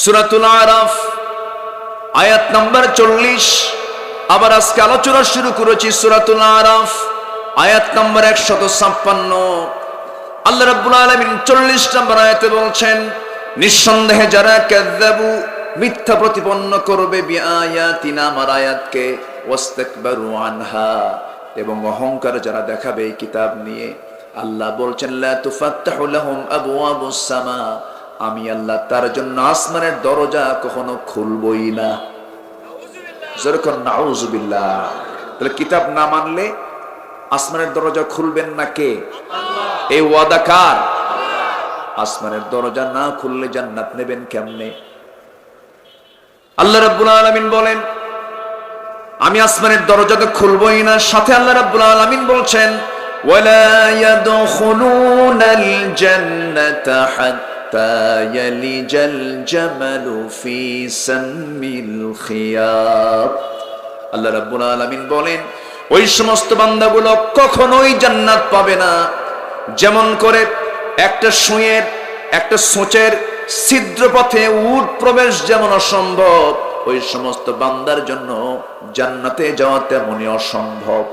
সূরাতুল আরাফ আয়াত নাম্বার 40। আবার আজকে আলোচনা শুরু করেছি সূরাতুল আরাফ আয়াত নাম্বার 156। আল্লাহ রাব্বুল আলামিন 40 নম্বর আয়াতে বলছেন, নিঃসন্দেহে যারা কাযযাবু মিথ্যা প্রতিপন্ন করবে বিআয়াতিনা আমার আয়াতকে, ওয়াস্তাকবারু আনহা এবং অহংকার যারা দেখাবে এই কিতাব নিয়ে, আল্লাহ বলছেন লা তুফাত্তাহু লাহুম আবওয়াবুস সামা, আমি আল্লাহ তার জন্য আসমানের দরজা কখনো খুলবই না। যেরকম নাউযুবিল্লাহ। তাহলে কিতাব না মানলে আসমানের দরজা খুলবেন না কে? আল্লাহ। এই ওয়াদা কার? আসমানের দরজা না খুললে জান্নাত নেবেন কেমনে? আল্লাহ রাব্বুল আলামিন বলেন আমি আসমানের দরজা তো খুলবই না, সাথে আল্লাহ রাব্বুল আলামিন বলছেন ওয়ালা ইয়াদখুলুনাল জান্নাতা হাত্তা ইয়ালিজাল জামালু ফি সামিল খিয়াত। আল্লাহ রাব্বুল আলামিন বলেন ওই সমস্ত বান্দাগুলো কখনোই জান্নাত পাবে না যেমন করে একটা সুঁয়ের একটা সোঁচের ছিদ্র পথে উট প্রবেশ যেমন অসম্ভব, ওই সমস্ত বান্দার জন্য জান্নাতে যাওয়া তেমনই অসম্ভব।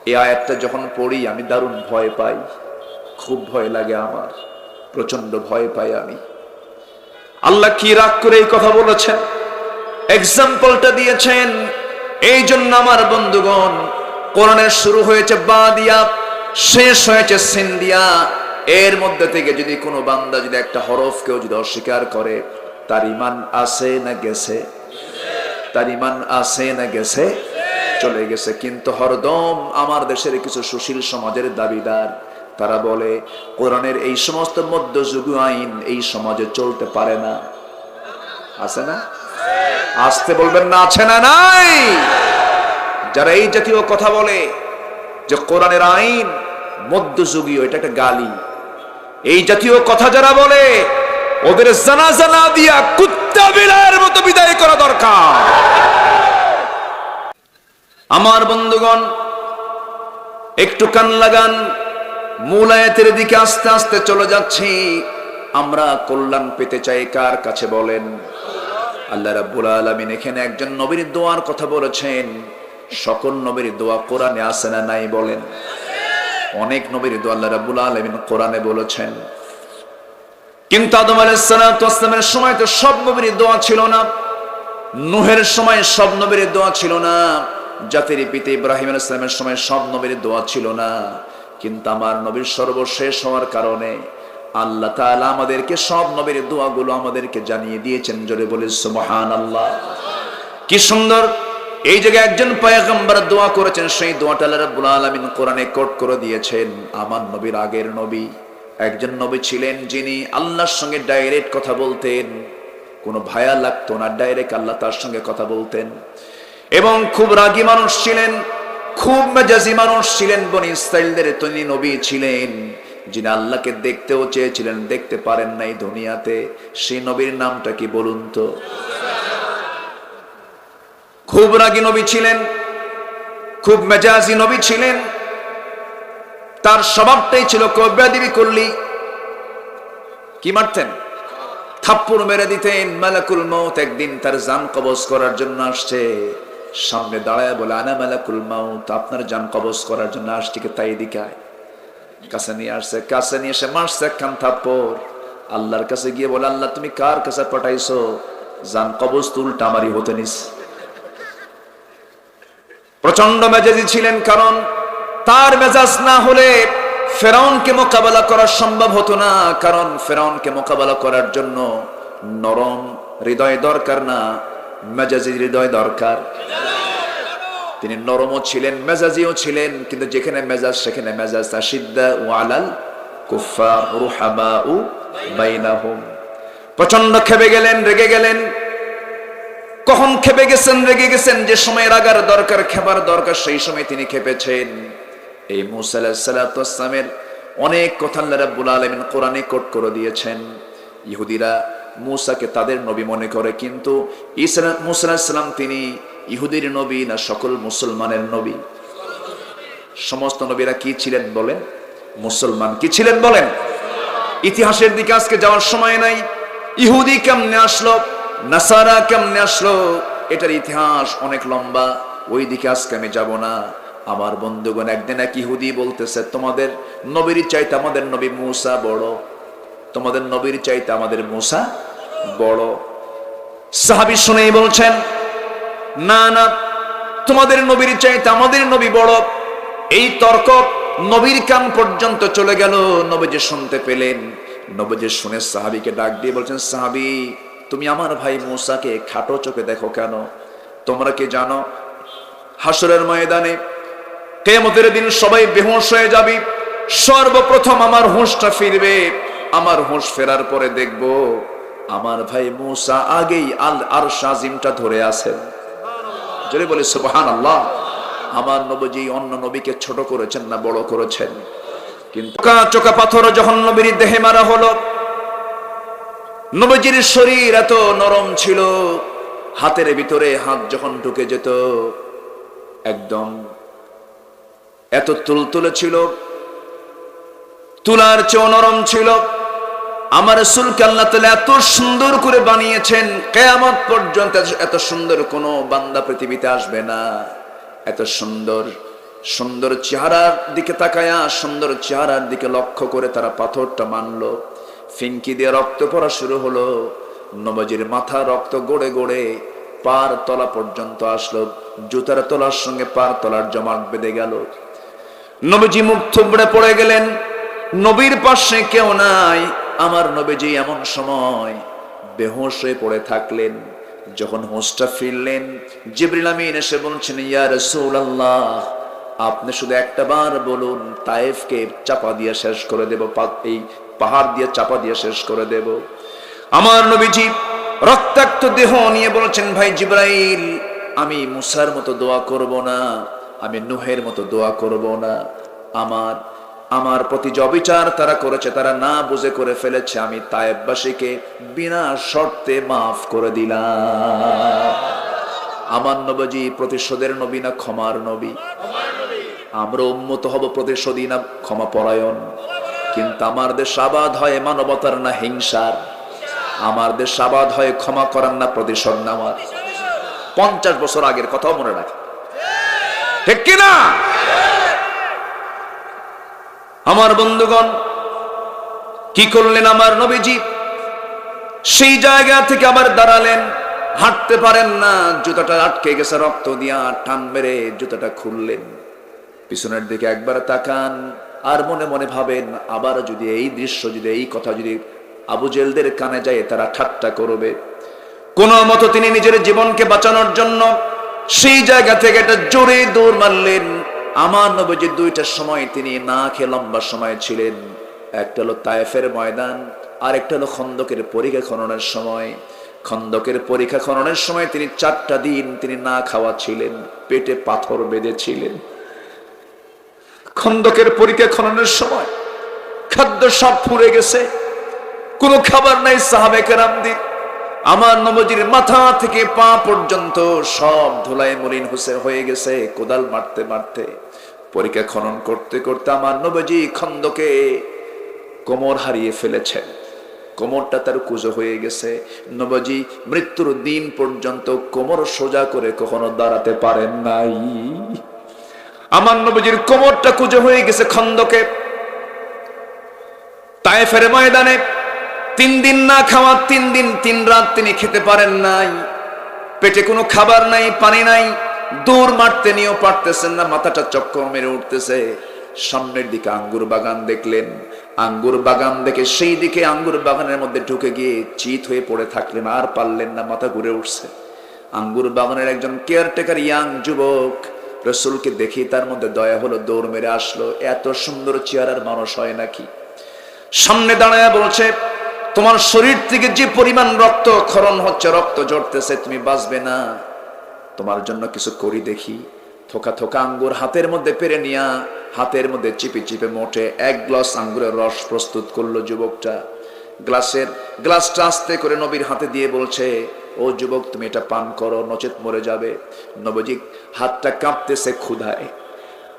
এই আয়াতটা যখন পড়ি আমি দারুণ ভয় পাই, খুব ভয় লাগে আমার, প্রচন্ড ভয় পাই আমি। আল্লাহ কি রাগ করে এই কথা বলেছেন, এক্সাম্পলটা দিয়েছেন। এই জন্য আমার বন্ধুগণ, কোরআনের শুরু হয়েছে বা দিয়া, শেষ হয়েছে সিন দিয়া। এর মধ্যে থেকে যদি কোনো বান্দা যদি একটা হরফকেও যদি অস্বীকার করে, তার ঈমান আছে না গেছে? তার ঈমান আছে না গেছে? চলে গেছে। কিন্তু হরদম আমার দেশের কিছু সুশীল সমাজের দাবিদার, তারা বলে কোরআনের এই সমস্ত মধ্যযুগীয় আইন এই সমাজে চলতে পারে না। আছে না? আসতে বলবেন না, আছে না নাই? যারা এই জাতীয় কথা বলে যে কোরআনের আইন মধ্যযুগীয়, এটা একটা গালি। এই জাতীয় কথা যারা বলে ওদের জানাজা না দিয়া কুত্তা বিলায়ের মতো বিদায় করা দরকার। আমার বন্ধুগণ, একটু কান লাগান, মূল আয়াতের দিকে আস্তে আস্তে চলে যাচ্ছি। আমরা কল্যাণ পেতে চাই কার কাছে বলেন? আল্লাহ রাব্বুল আলামিন এখানে একজন নবীর দোয়ার কথা বলেছেন। সকল নবীর দোয়া কোরআনে আছে না নাই বলেন? অনেক নবীর দোয়া আল্লাহ রাব্বুল আলামিন কোরআনে বলেছেন। কিন্তু আদম আলাইহিস সালাতু ওয়াস সালামের সময় তো সব নবীর দোয়া ছিল না, নূহের সময় সব নবীর দোয়া ছিল না, জাতির পিতা ইব্রাহিম আলাইহিস সালামের সময় সব নবীর দোয়া ছিল না। কিন্তু আমার নবীর সর্বশেষ হওয়ার কারণে আল্লাহ তাআলা আমাদেরকে সব নবীর দোয়াগুলো আমাদেরকে জানিয়ে দিয়েছেন। জোরে বলে সুবহানাল্লাহ। কি সুন্দর! এই জায়গায় একজন পয়গম্বর দোয়া করেছেন, সেই দোয়াটা আল্লাহ রাব্বুল আলামিন কোরআনে কোট করে দিয়েছেন। আমার নবীর আগের নবী একজন নবী ছিলেন যিনি আল্লাহর সঙ্গে ডাইরেক্ট কথা বলতেন, কোনো ভায়া লাগতো না, ডাইরেক্ট আল্লাহ তার সঙ্গে কথা বলতেন। এবং খুব রাগী মানুষ ছিলেন, খুব মেজাজি মানুষ ছিলেন। বনি ইসরাঈলদের তিনি নবী ছিলেন যিনি আল্লাহকে দেখতেও চেয়েছিলেন, দেখতে পারেন নাই দুনিয়াতে। সেই নবীর নামটা কি বলুন তো? খুব রাগী নবী ছিলেন, খুব মেজাজি নবী ছিলেন। তার স্বভাবটাই ছিল কবিয়াদিবি করলি কি মারতেন? থাপ্পড় মেরে দিতেন। মালাকুল মউত একদিন তার জান কবজ করার জন্য আসছে, সামনে দাঁড়ায় বলে আনা মালাকুল মউত, আপনার জান কবজ করার জন্য আসছে। কে তাই দিকায় কাছে নিয়ে আসছে, কাছে নিয়ে এসে মারছে একখান থাপ্পড়। আল্লাহর কাছে গিয়ে বলে আল্লাহ তুমি কার কাছে পাঠাইছো? জান কবজ তো উল্টা আমারই হতে নিস। প্রচন্ড মেজাজি ছিলেন, কারণ তার মেজাজ না হলে ফেরাউনকে মোকাবেলা করা সম্ভব হতো না। কারণ ফেরাউনকে মোকাবেলা করার জন্য নরম হৃদয় দরকার না, মেজাজি হৃদয় দরকার। তিনি নরমও ছিলেন, মেজাজিও ছিলেন, কিন্তু যেখানে মেজাজ সেখানে মেজাজ। আশিদ্দা ওয়ালাল কুফার রুহামাউ বাইনাহুম। প্রচন্ড খেপে গেলেন, রেগে গেলেন। কখন খেপে গেছেন, রেগে গেছেন? যে সময় রাগার দরকার, খেপার দরকার, সেই সময় তিনি খেপেছেন। এই মূসা আলাইহিস সালাতু ওয়াস সালামের অনেক কথা আল্লাহ রাব্বুল আলামিন কোরআনে কোট করে দিয়েছেন। ইহুদিরা মূসাকে তাদের নবী মনে করে, কিন্তু মূসা আলাইহিস সালাম তিনি ইহুদির নবী না সকল মুসলমানের নবী? সমস্ত নবীরা কি ছিলেন বলেন? মুসলমান। কি ছিলেন বলেন? ইতিহাসের দিকে আজকে যাওয়ার সময় নাই। ইহুদি কেমনে আসলো, নাসারা কেমনে আসলো, এটার ইতিহাস অনেক লম্বা, ওই দিকে আজকে আমি যাব না। আমার বন্ধুগণ, একদিন এক ইহুদি বলতেছে, তোমাদের নবীর চাইতে আমাদের নবী মূসা বড়, তোমাদের নবীর চাইতে আমাদের মূসা বড়। সাহাবী শুনেই বলছেন, না না, তোমাদের নবীর চাইতে আমাদের নবী বড়। এই তর্ক নবীর কান পর্যন্ত চলে গেল। নবীজি শুনতে পেলেন। নবীজি শুনে সাহাবীকে ডাক দিয়ে বলছেন, সাহাবী, তুমি আমার ভাই মূসাকে খাটো চোখে দেখো কেন? তোমরা কি জানো, হাসরের ময়দানে কিয়ামতের দিন সবাই বেহুশ হয়ে যাবে, সর্বপ্রথম আমার হুঁশটা ফিরবে। আমার হুঁশ ফেরার পরে দেখব আমার ভাই মূসা আগেই আরশ আজিমটা ধরে আছেন। জোরে বলে সুবহানাল্লাহ। আমার নবীজি অন্য নবীকে ছোট করেছেন না বড় করেছেন? কিন্তু চোকা পাথর যখন নবীর দেহে মারা হলো, নবীজির শরীর এত নরম ছিল, হাতের ভিতরে হাত যখন ঢুকে যেত একদম এত তুলতুলে ছিল, তুলার চেয়েও নরম ছিল। আমার রাসূলকে আল্লাহ তাআলা এত সুন্দর করে বানিয়েছেন, কিয়ামত পর্যন্ত এত সুন্দর কোনো বান্দা পৃথিবীতে আসবে না। এত সুন্দর সুন্দর চেহারার দিকে তাকায়া, সুন্দর চেহারার দিকে লক্ষ্য করে তারা পাথরটা মানলো। ফিনকি দিয়ে রক্ত পড়া শুরু হলো। নবীজির মাথা রক্ত গড়ে গড়ে পার তলা পর্যন্ত আসলো। জুতার তলার সঙ্গে পার তলার জমাট বেঁধে গেল। নবীজি মুখ থুবড়ে পড়ে গেলেন। নবীর পাশে কেউ নাই। আমার নবীজি এমন সময় বেহুশ হয়ে পড়ে থাকলেন। যখন হুঁশটা ফিরলেন, জিবরিল আমিন এসে বলছেন, ইয়া রাসূলুল্লাহ, আপনি শুধু একটা বার বলুন, তায়েফকে চাপা দিয়ে শেষ করে দেব, এই পাহাড় দিয়ে চাপা দিয়ে শেষ করে দেব। আমার নবীজি রক্তাক্ত দেহ নিয়ে বলছেন, ভাই জিবরাইল, আমি মুসার মতো দোয়া করব না, আমি নূহের মতো দোয়া করব না। আমার প্রতি যে অবিচার তারা করেছে, তারা না বুঝে করে ফেলেছে, আমি তায়েফবাসীকে বিনা শর্তে মাফ করে দিলাম। আমার নবীজি প্রতিশোধের নবী না ক্ষমার নবী? আমরা উম্মত হব প্রতিশোধী না ক্ষমা পরায়ণ? কিন্তু আমার দেশ আবাদ হয় মানবতার না হিংসার? আমার দেশ আবাদ হয় ক্ষমা করার না প্রতিশোধ নেওয়ার? 50 বছর আগের কথাও মনে রাখে, ঠিক কিনা? আমার বন্ধুগণ, কি করলেন আমার নবীজি? সেই জায়গা থেকে আবার দাঁড়ালেন, হাঁটতে পারেন না, জুতাটা আটকে গেছে রক্ত দিয়া, টান মেরে জুতাটা খুললেন। পিছনের দিকে একবার তাকান আর মনে মনে ভাবেন, আবার যদি এই দৃশ্য, যদি এই কথা যদি আবু জেলদের কানে যায়, তারা ঠাট্টা করবে। কোন মতো তিনি নিজের জীবনকে বাঁচানোর জন্য সেই জায়গা থেকে একটা জোরে দৌড় মারলেন। আমার নবীজি দুইটার সময় তিনি না খেয়ে লম্বা সময় ছিলেন। একটা হলো তায়েফের ময়দান, আর একটা হলো খন্দকের পরীক্ষা খননের সময়। খন্দকের পরীক্ষা খননের সময় তিনি 4টা দিন তিনি না খাওয়া ছিলেন, পেটে পাথর বেঁধেছিলেন। খন্দকের পরীক্ষা খননের সময় খাদ্য সব ফুরে গেছে, কোনো খাবার নাই সাহাবে কেরামদের। আমার নবীজির মাথা থেকে পা পর্যন্ত সব ধুলায় মলিন হয়ে গেছে। কোদাল মারতে মারতে, পরীক্ষা খনন করতে করতে আমার নবীজি খন্দকে কোমর হারিয়ে ফেলেছেন। কোমরটা তার কুঁজো হয়ে গেছে। নবীজি মৃত্যুর দিন পর্যন্ত কোমর সোজা করে কখনো দাঁড়াতে পারেন নাই। আমার নবীজির কোমরটা কুঁজো হয়ে গেছে খন্দকে। তায়েফের ময়দানে 3 দিন না খাওয়া, 3 দিন 3 রাত তিনি খেতে পারেন নাই। পেটে কোনো খাবার নাই, পানি নাই, দৌড় মারতে নিয়েও পারতেছেন না, মাথাটা চক্কর মেরে উঠতেছে। সামনের দিকে আঙ্গুর বাগান দেখলেন। আঙ্গুর বাগান দেখে সেই দিকে আঙ্গুর বাগানের মধ্যে ঢুকে গিয়ে চিত হয়ে পড়ে থাকলেন, আর পারলেন না, মাথা ঘুরে উঠছে। আঙ্গুর বাগানের একজন কেয়ারটেকার ইয়াং যুবক রাসূলকে দেখে তার মধ্যে দয়া হলো, দৌড় মেরে আসলো। এত সুন্দর চেহারার মানুষ হয় নাকি? সামনে দাঁড়ায় বলছে, তোমার শরীর থেকে যে পরিমাণ রক্ত ক্ষরণ হচ্ছে, রক্ত ঝরতেছে, তুমি বাঁচবে না, তোমার জন্য কিছু করি দেখি। থোকা থোকা আঙ্গুর হাতের মধ্যে পেরে নিয়া, হাতের মধ্যে চিপে চিপে মোটে 1 গ্লাস আঙ্গুরের রস প্রস্তুত করলো যুবকটা। গ্লাসটা আস্তে করে নবীর হাতে দিয়ে বলছে, ও যুবক, তুমি এটা পান করো, নচেত মরে যাবে। নবীজি হাতটা কাঁপতেছে ক্ষুধায়।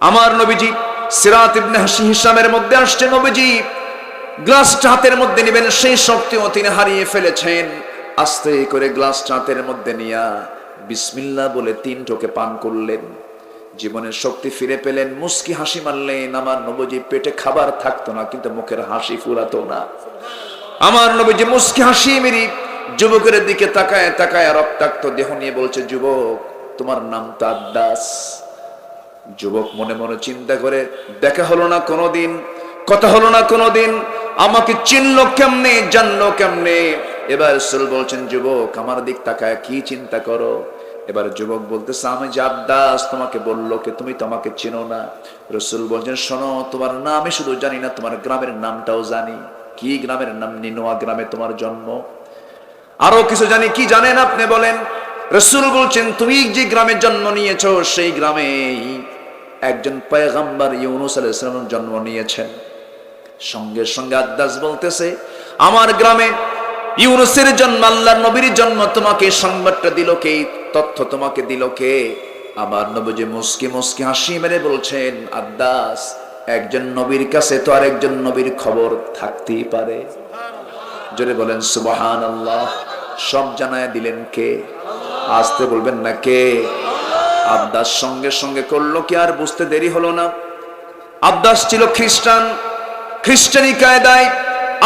আমার নবীজি সিরাত ইবনে হিশামের মধ্যে আসছে, নবীজি গ্লাসটা হাতের মধ্যে নেবেন, সেই শক্তিও তিনি হারিয়ে ফেলেছেন। আস্তে করে গ্লাসটা হাতের মধ্যে নিয়া বিসমিল্লাহ বলে 3 ঢোকে পান করলেন। জীবনের শক্তি ফিরে পেলেন, মুস্কি হাসি মারলেন। আমার নবীজি পেটে খাবার থাকতো না, কিন্তু মুখের হাসি ফুরাতো না। আমার নবীজি মুস্কি হাসি মেরি যুবকের দিকে তাকায় তাকায় রক্তাক্ত দেহ নিয়ে বলছে, যুবক তোমার নাম তো আদ্দাস। যুবক মনে মনে চিন্তা করে, দেখা হলো না কোনোদিন, কথা হলো না কোনোদিন, আমাকে চিনলো কেমনে, জানলো কেমনে। এবার রাসূল বলছেন, যুবক আমার দিক তাকায় কি চিন্তা করো? এবার যুবক বলতেছে, আমি যে আদ্দাস তোমাকে বললো কে? তুমি তো আমাকে চিনো না। রাসূল বলছেন, শোনো, তোমার নাম আমি শুধু জানি না, তোমার গ্রামের নামটাও জানি। কি গ্রামের নাম? নিনোয়া গ্রামে তোমার জন্ম। আরো কিছু জানি, কি জানেন আপনি বলেন? রাসূল বলছেন, তুমি যে গ্রামে জন্ম নিয়েছো সেই গ্রামেই একজন পয়গম্বর ইউনূস আলাইহিস সালাম জন্ম নিয়েছেন। সঙ্গে সঙ্গে আদ্দাস বলতেছে, আমার গ্রামে ইউনূসের জন্ম, আল্লাহর নবীর জন্ম, তোমাকে সংবাদটা দিল কে? তথ্য তোমাকে দিল কে? আমার নবীজি মুস্কি মুস্কি হাসি মেরে বলছেন, আদ্দাস একজন নবীর কাছে তো আরেকজন নবীর খবর থাকতেই পারে। জোরে বলেন সুবহানাল্লাহ। সব জানায় দিলেন কে? আসতে বলবেন না কে? আদ্দাস সঙ্গে সঙ্গে করলো কি? আর বুঝতে দেরি হলো না। আদ্দাস ছিল খ্রিস্টান, খ্রিস্টানি কায়দায়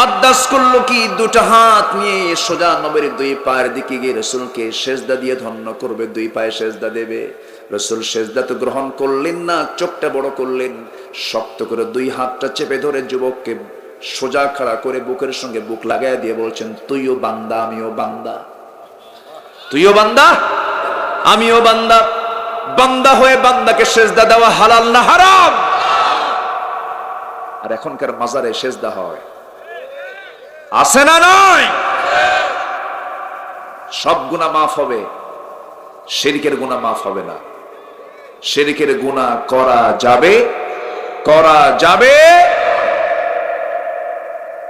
আদ্দাস করলো কি? 2টা হাত নিয়ে সোজা নবীর 2 পায়ের দিকে গিয়ে রাসূলকে সেজদা দিয়ে ধন্য করবে, 2 পায়ে সেজদা দেবে। রাসূল সেজদা তো গ্রহণ করলেন না, চোখটা বড় করলেন, শক্ত করে 2 হাতটা চেপে ধরে যুবককে সোজা খাড়া করে বুকের সঙ্গে বুক লাগায় দিয়ে বলছেন, তুইও বান্দা আমিও বান্দা, তুইও বান্দা আমিও বান্দা। বান্দা হয়ে বান্দাকে সেজদা দেওয়া হালাল না হারাম? আর এখনকার মাজারে সেজদা হয়, আছে না নয়? সব গুনাহ মাফ হবে, শিরকের গুনাহ মাফ হবে না। শিরকের গুনাহ করা যাবে, করা যাবে,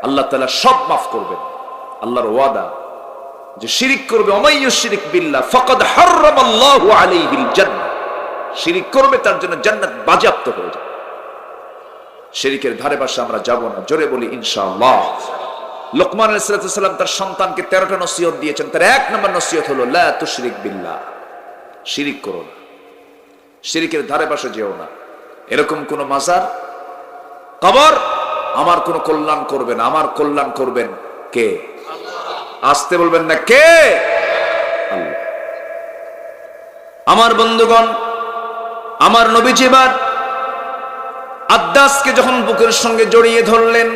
আল্লাহ তাআলা সব মাফ করবেন। আল্লাহর ওয়াদা যে শিরিক করবে, ওমাইয়ুশরিক বিল্লাহ ফাকাদ হারামাল্লাহু আলাইহিল জান্নাহ, শিরিক করবে তার জন্য জান্নাত বাজেয়াপ্ত হয়ে যাবে। শিরিকের ধারে পাশে আমরা যাব না, জোরে বলি ইনশাআল্লাহ। লোকমান আলাইহিস সালাম তার সন্তানকে 13টা নসিহত দিয়েছেন। তার 1 নম্বর নসিহত হলো লা তুশরিক বিল্লাহ, শিরিক করো না, শিরিকের ধারে পাশে যেও না। এরকম কোন মাজার, কবর আমার কোন কল্যাণ করবে না। আমার কল্যাণ করবেন কে? আসতে বলবেন না কে? আল্লাহ। আমার বন্ধুগণ, আমার নবীজি এবার আদ্দাসকে যখন বুকের সঙ্গে জড়িয়ে ধরলেন,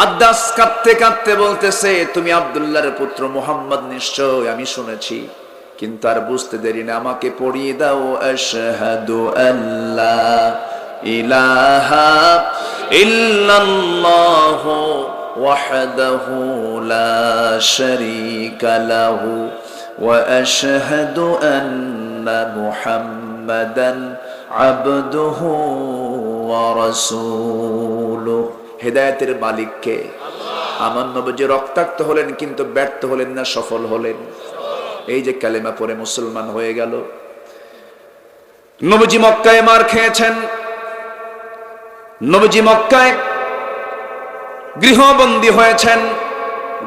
আদ্দাস কাঁদতে কাঁদতে বলতেছে, তুমি আব্দুল্লাহর পুত্র মুহাম্মদ নিশ্চয়, আমি শুনেছি, কিন্তু আর বুঝতে দেরি না, আমাকে পড়িয়ে দাও আশহাদু আল্লা ইলাহা ইল্লাল্লাহু ওয়াহদাহু লা শারীকা লাহু ওয়া আশহাদু আন্না মুহাম্মাদান আবদুহু ওয়া রাসূলুহু। হেদায়েতের মালিক কে? আমার নবীজি রক্তাক্ত হলেন কিন্তু ব্যর্থ হলেন না, সফল হলেন। এই যে কালেমা পড়ে মুসলমান হয়ে গেল। নবীজি মক্কায় মার খেয়েছেন, নবীজি মক্কায় গৃহবন্দী হয়েছেন,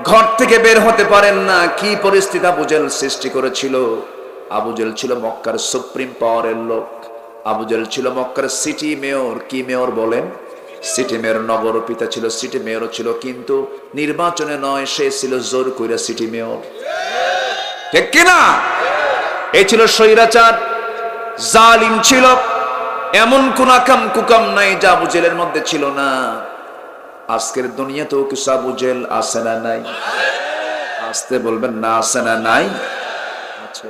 ঘর থেকে বের হতে পারেন না। কি পরিস্থিতি আবু জেহেল সৃষ্টি করেছিল! আবু জেহেল ছিল মক্কার সুপ্রিম পাওয়ারের লোক। আবু জেহেল ছিল মক্কার সিটি মেয়র। কি মেয়র বলেন? City mayor. নগর পিতা ছিল, সিটি মেয়রও ছিল, কিন্তু নির্বাচনে নয়, সে ছিল জোর কইরা সিটি মেয়র। ঠিক কিনা? এই ছিল স্বৈরাচার, জালিম ছিল। এমন কোন আকাম কুকাম নাই যা আবু জেহেলের মধ্যে ছিল না। আজকের দুনিয়াতেও কিছু আবু জেহেল আছে না নাই? আসতে বলবেন না, আছে না নাই? আছে।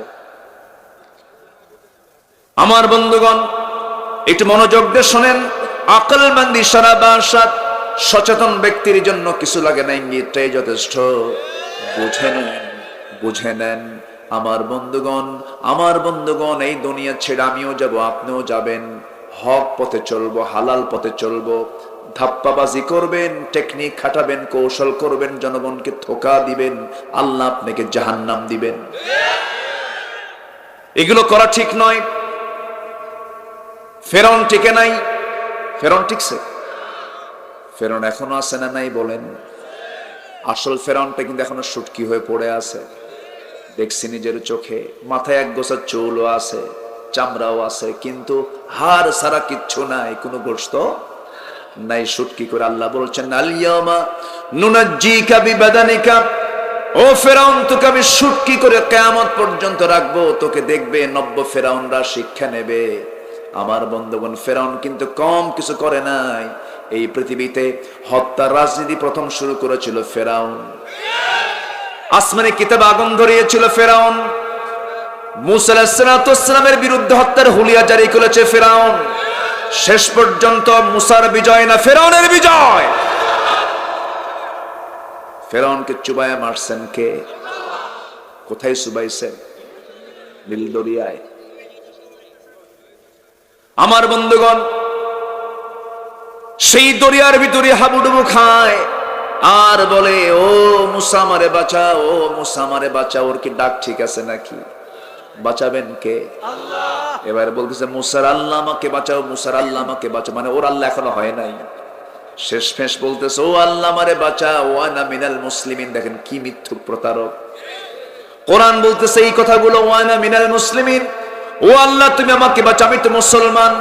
আমার বন্ধুগণ, একটু মনোযোগ দিয়ে শোনেন। আকলমন্দি সারা বাসাত, সচেতন ব্যক্তির জন্য কিছু লাগে না, ইঙ্গিতটাই যথেষ্ট। বুঝে নেন, বুঝে নেন। আমার বন্ধুগণ, আমার বন্ধুগণ, এই দুনিয়া ছেড়ে আমিও যাব, আপনিও যাবেন। হক পথে চলবো, হালাল পথে চলবো। ধাপ্পাবাজি করবেন, টেকনিক খাটাবেন, কৌশল করবেন, জনগণকে ধোঁকা দিবেন, আল্লাহ আপনাকে জাহান্নাম দিবেন। এগুলো করা ঠিক নয়। ফেরাউন টিকে নাই, ফেরাউন টিকছে? ফেরাউন এখনো আছে না নাই বলেন? আসল ফেরাউনটা কিন্তু এখনো শুটকি হয়ে পড়ে আছে, দেখছি নিজের চোখে। মাথায় এক গোছা চুলও আছে, চামড়াও আছে, কিন্তু হাড় ছাড়া কিচ্ছু নাই, কোনো গোশত নাই, শুটকি করে। আল্লাহ বলছেন আল-ইয়াওমা নুনাজ্জিকা বিবাদানিকা, ও ফেরাউন তোকে আমি শুটকি করে কিয়ামত পর্যন্ত রাখবো, তোকে দেখবে নব্য ফেরাউনরা শিক্ষা নেবে। আমার বন্ধুগণ, ফেরাউন কিন্তু কম কিছু করে নাই। এই পৃথিবীতে হত্যার রাজনীতি প্রথম শুরু করেছিল ফেরাউন। আসমানে কিতাব আগুন ধরিয়েছিল ফেরাউন। মূসা আলাইহিস সালামের বিরুদ্ধে হত্যার হুলিয়া জারি করেছে ফেরাউন। শেষ পর্যন্ত মূসার বিজয় না ফেরাউনের বিজয়। ফেরাউনকে চুবায়া মারছেন কে? কোথায় চুবাইছেন? নীল দরিয়ায়। আমার বন্ধুগণ, সেই দরিয়ার ভিতরে হাবুডুবু খায় আর বলে, ও মূসা আমারে বাঁচা, ও মূসা আমারে বাঁচা। ওর কি ডাক ঠিক আছে নাকি? বাঁচাবেন কে? আল্লাহ। এবার বলতেছে মূসার আল্লাহ আমাকে বাঁচাও, মূসার আল্লাহ আমাকে বাঁচাও, মানে ওর আল্লাহ এখনো হয় নাই। শেষ ফেস বলতেছে, ও আল্লাহ আমারে বাঁচা, ওয়া আনা মিনাল মুসলিমিন। দেখেন কি মিথ্যুক প্রতারক। কোরআন বলতেছে এই কথাগুলো, ওয়া আনা মিনাল মুসলিমিন, ও আল্লাহ তুমি আমাকে বাঁচা, আমি তো মুসলমান।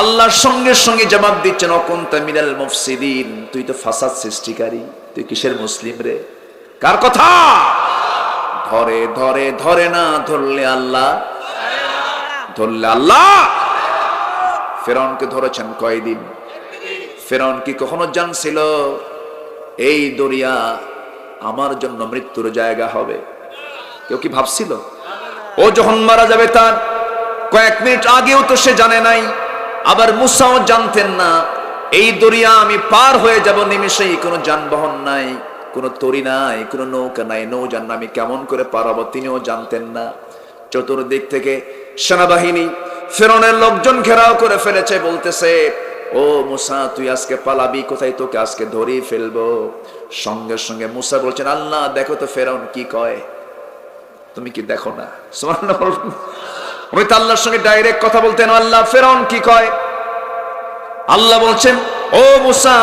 আল্লাহর সঙ্গে সঙ্গে জবাব দিচ্ছেন, অকুনতা মিনাল মুফসিদিন, তুই তো ফাসাদ সৃষ্টিকারী, তুই কিসের মুসলিম রে? কার কথা? ধরে ধরে ধরে না, ধরলে আল্লাহ, ধরলে আল্লাহ। ফেরাউনকে ধরেছেন কয়দিন? ফেরাউন কি কখনো জানছিল এই দরিয়া আমার জন্য মৃত্যুর জায়গা হবে? কেউ কি ভাবছিল? ও যখন মারা যাবে তার কয়েক মিনিট আগেও তো সে জানে নাই। আবার মূসাও জানতেন না এই দরিয়া আমি পার হয়ে যাব নিমেষেই, কোনো যানবাহন নাই, কোনো তরি নাই, কোনো নৌকা নাই, নৌযান আমি কেমন করে পার হব তিনিও জানতেন না। চতুর্দিক থেকে সেনাবাহিনী ফেরাউনের লোকজন ঘেরাও করে ফেলেছে, বলতেছে, ও মূসা তুই আজকে পালাবি কোথায়? তোকে আজকে ধরেই ফেলবো। সঙ্গে সঙ্গে মূসা বলছেন, আল্লাহ দেখো তো ফেরাউন কি কয়। তুমি কি দেখো না? সুবহানাল্লাহ বলুন। আমি তো আল্লাহর সঙ্গে ডাইরেক্ট কথা বলতেন, আল্লাহ ফেরাউন কি কয়? আল্লাহ বলছেন, ও মূসা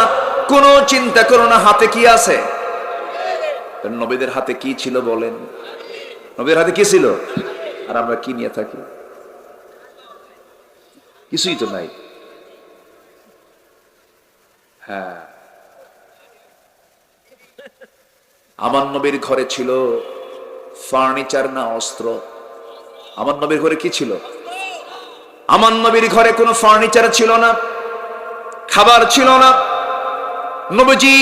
কোনো চিন্তা করো না, হাতে কি আছে? নবীদের হাতে কি ছিল বলেন? নবীদের হাতে কি ছিল? আর আমরা কি নিয়ে থাকি? কিছুই তো নাই। হ্যাঁ, আমার নবীর ঘরে ছিল ফার্নিচার না অস্ত্র? আমার নবীর ঘরে কি ছিল? আমার নবীর ঘরে কোনো ফার্নিচার ছিল না, খাবার ছিল না। নবীজি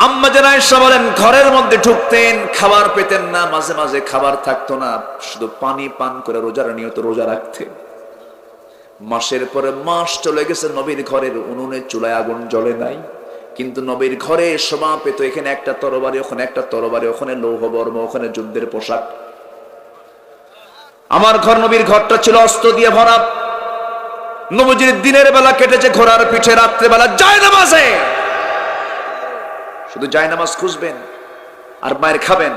আম্মা জান আয়েশা বলেন ঘরের মধ্যে ঢুকতেন, খাবার পেতেন না, মাঝে মাঝে খাবার থাকতো না, শুধু পানি পান করে রোজার নিয়ত রোজা রাখতেন। মাসের পরে মাস চলে গেছে, নবীর ঘরের উনুনে চুলায় আগুন জ্বলে নাই, কিন্তু নবীর ঘরে শোভা পেত। এখানে একটা তরবারি, ওখানে একটা তরবারি, ওখানে লৌহ বর্ম, ওখানে যুদ্ধের পোশাক। আমার ঘর, নবীর ঘরটা ছিল অস্ত্র দিয়ে ভরা। নবীজির দিনের বেলা কেটেছে ঘোড়ার পিঠে, রাত্রে বেলা জায়নামাজে। শুধু জায়নামাজ খুঁজবেন আর মায়ের খাবেন।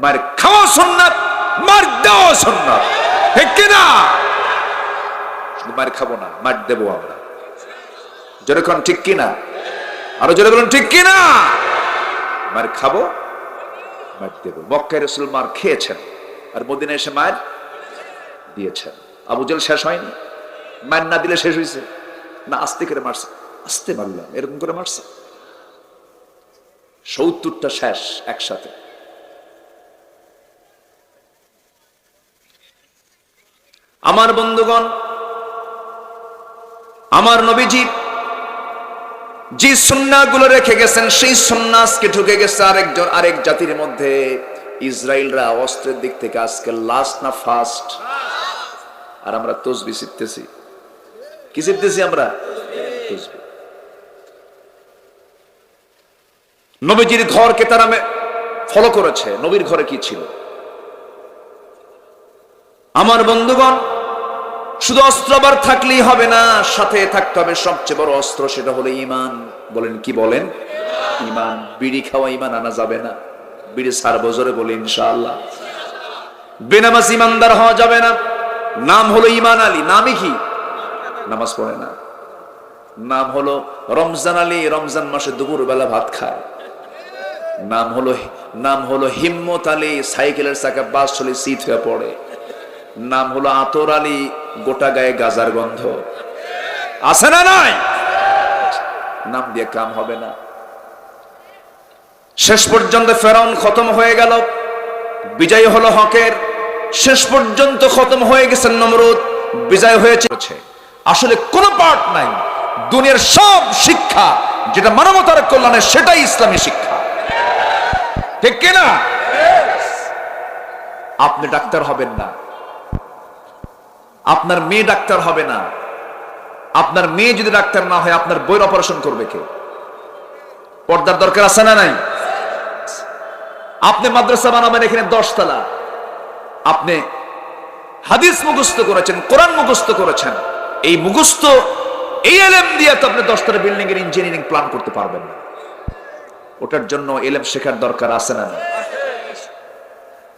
মায়ের খাওয়া সুন্নাত, মার দেওয়া সুন্নাত, ঠিক কিনা? শুধু মায়ের খাবো না, মার দেবো আমরা। জোরে কোন ঠিক কিনা? আরো জোরে বলুন ঠিক কিনা? মার খাবো, মার দেবো। মক্কায় রাসূল মার খেয়েছেন আর মদিনায় এসে মার দিয়েছেন। আবু জেল শেষ হয়নি, মার না দিলে শেষ হয়েছে না? আস্তে করে মারছে, আস্তে মারলাম, এরকম করে মারছে। ৭০টা শেষ একসাথে। আমার বন্ধুগণ, আমার নবীজি যে সুন্নাহগুলো রেখে গেছেন সেই সুন্নাহ আজকে ঢুকে গেছে আরেক জাতির মধ্যে। ইসরায়েলরা অস্ত্রের দিক থেকে আজকে লাস্ট না ফার্স্ট, আর আমরা তসবিহ শিখতেছি। কি শিখতেছি আমরা? তসবিহ। নবীজির ঘরকে তারা ফলো করেছে। নবীর ঘরে কি ছিল? আমার বন্ধুগণ, শুধু অস্ত্রবার থাকলেই হবে না, সাথে থাকতে হবে সবচেয়ে বড় অস্ত্র, সেটা হলো ঈমান। বলেন কি বলেন? ঈমান। বিড়ি খাওয়া ঈমান আনা যাবে না, বিড়ি ছাড়বো, জোরে বলি ইনশাআল্লাহ। বেনামাজ ঈমানদার হওয়া যাবে না। নাম হলো ঈমান আলী, নামই কি? নামাজ পড়ে না। নাম হলো রমজান আলী, রমজান মাসে দুপুর বেলা ভাত খায়। নাম হলো হিম্মত আলী, সাইকেলের চাকা বাস চলে সিট হয়ে পড়ে। নাম হলো আতর আলী, গোটা গায়ে গাজার গন্ধ। আছে না নাই? নাম দিয়ে কাম হবে না। শেষ পর্যন্ত ফেরাউন খতম হয়ে গেল, বিজয় হলো হকের। শেষ পর্যন্ত খতম হয়ে গেছে নমরুদ, বিজয় হয়েছে। আসলে কোনো পার্ট নাই। দুনিয়ার সব শিক্ষা যেটা মানবতার কল্যাণে, সেটাই ইসলামী শিক্ষা, ঠিক কিনা? আপনি ডাক্তার হবেন না, আপনার মেয়ে ডাক্তার হবে না। আপনার মেয়ে যদি ডাক্তার না হয়, আপনার বইয়ের অপারেশন করবে কে? পর্দার দরকার আছে না নাই? আপনি মাদ্রাসা বানাবেন এখানে 10 তলা, আপনি হাদিস মুখস্থ করেছেন, কোরআন মুখস্থ করেছেন, এই মুখস্থ এই এলেম দিয়ে তো আপনি 10 তলা বিল্ডিং এর ইঞ্জিনিয়ারিং প্ল্যান করতে পারবেন না। ওটার জন্য এলেম শেখার দরকার আছে না?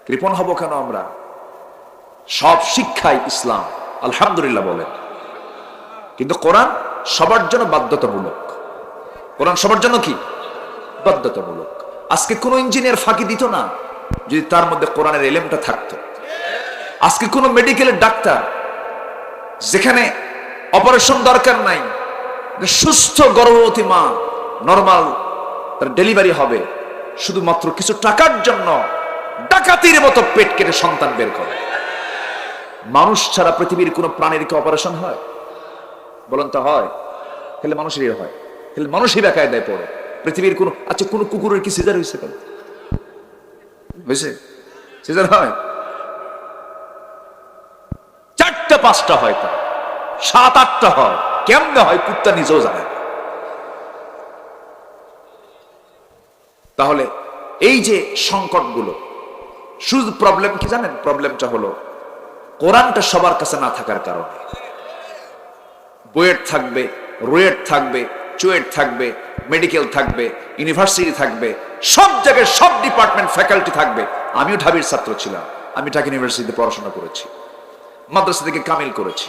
কৃপণ হব কেন আমরা? সব শিক্ষাই ইসলাম, আলহামদুলিল্লাহ বলেন। কিন্তু কোরআন সবার জন্য বাধ্যতামূলক। কোরআন সবার জন্য কি? বাধ্যতামূলক। আজকে কোন ইঞ্জিনিয়ার ফাঁকি দিত না যদি তার মধ্যে কোরআনের এলেমটা থাকতো। আজকে কোন মেডিকেলের ডাক্তার, যেখানে অপারেশন দরকার নাই, সুস্থ গর্ভবতী মা নরমাল তার ডেলিভারি হবে, শুধুমাত্র কিছু টাকার জন্য ডাকাতির মতো পেট কেটে সন্তান বের করে। মানুষ ছাড়া পৃথিবীর কোন প্রাণীর কি অপারেশন হয়? বলেন তো হয়? তাহলে মানুষেরই হয়, তাহলে মানুষই বেকায়দায় পড়ে। পৃথিবীর কোন, আচ্ছা কোন কুকুরের কি সিজার হয়েছে? কেন হয়েছে? সিজার হয় 4টা 5টা হয়, তা 7-8টা হয়। কেমনে হয় কুত্তা নিজেও জানে। তাহলে এই যে সংকটগুলো, শুধু প্রবলেম কি জানেন? প্রবলেমটা হলো কোরআনটা সবার কাছে না থাকার কারণে। বুয়েট থাকবে, রুয়েট থাকবে, চুয়েট থাকবে, মেডিকেল থাকবে, ইউনিভার্সিটি থাকবে, সব জায়গায় সব ডিপার্টমেন্ট ফ্যাকাল্টি থাকবে। আমিও ঢাবির ছাত্র ছিলাম, আমি ঢাকা ইউনিভার্সিটিতে পড়াশোনা করেছি, মাদ্রাসা থেকে কামিল করেছি।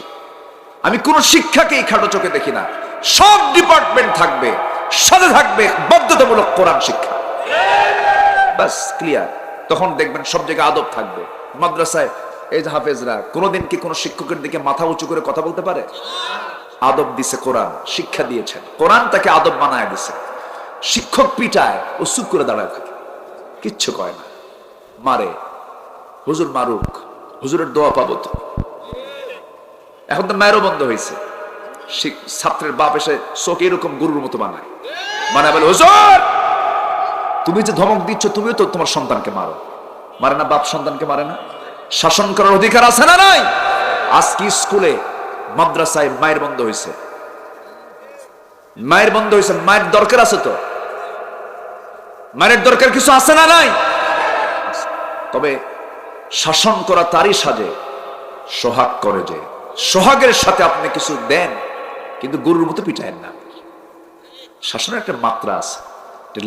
আমি কোন শিক্ষাকেই খাটো চোখে দেখি না। সব ডিপার্টমেন্ট থাকবে, সাথে থাকবে বাধ্যতামূলক কোরআন শিক্ষা। বাস ক্লিয়ার। তখন দেখবেন সব জায়গায় আদব থাকবে। মাদ্রাসায় এই যে হাফেজরা কোনোদিন কি কোনো শিক্ষকের দিকে মাথা উঁচু করে কথা বলতে পারে? আদব দিছে কোরআন, শিক্ষা দিয়েছেন, কোরআন তাকে আদব বানায় দিছে। শিক্ষক পিটায়, ও চুপ করে দাঁড়ায় থাকে, কিচ্ছু কয় না, মারে, হুজুর মারুক, হুজুরের দোয়া পাবো তো। এখন তো মায়েরও বন্ধ হয়েছে। ছাত্রের বাপ এসে চোখে এরকম গুরুর মতো বানায়, বলে হুজুর তুমি যে ধমক দিচ্ছ, তুমিও তো তোমার সন্তানকে মারো। মারে না? বাপ সন্তানকে মারে না? শাসন করার অধিকার আছে না নাই? আজকে স্কুলে মাদ্রাসায় মায়ের বন্ধ হয়েছে, মায়ের বন্ধ হয়েছে। মায়ের দরকার আছে তো, মায়ের দরকার কিছু আছে না নাই? তবে শাসন করা তারই সাজে সোহাগ করে, যে সোহাগের সাথে আপনি কিছু দেন কিন্তু গরুর মতো পিটায়েন না। শাসনের একটা মাত্রা আছে,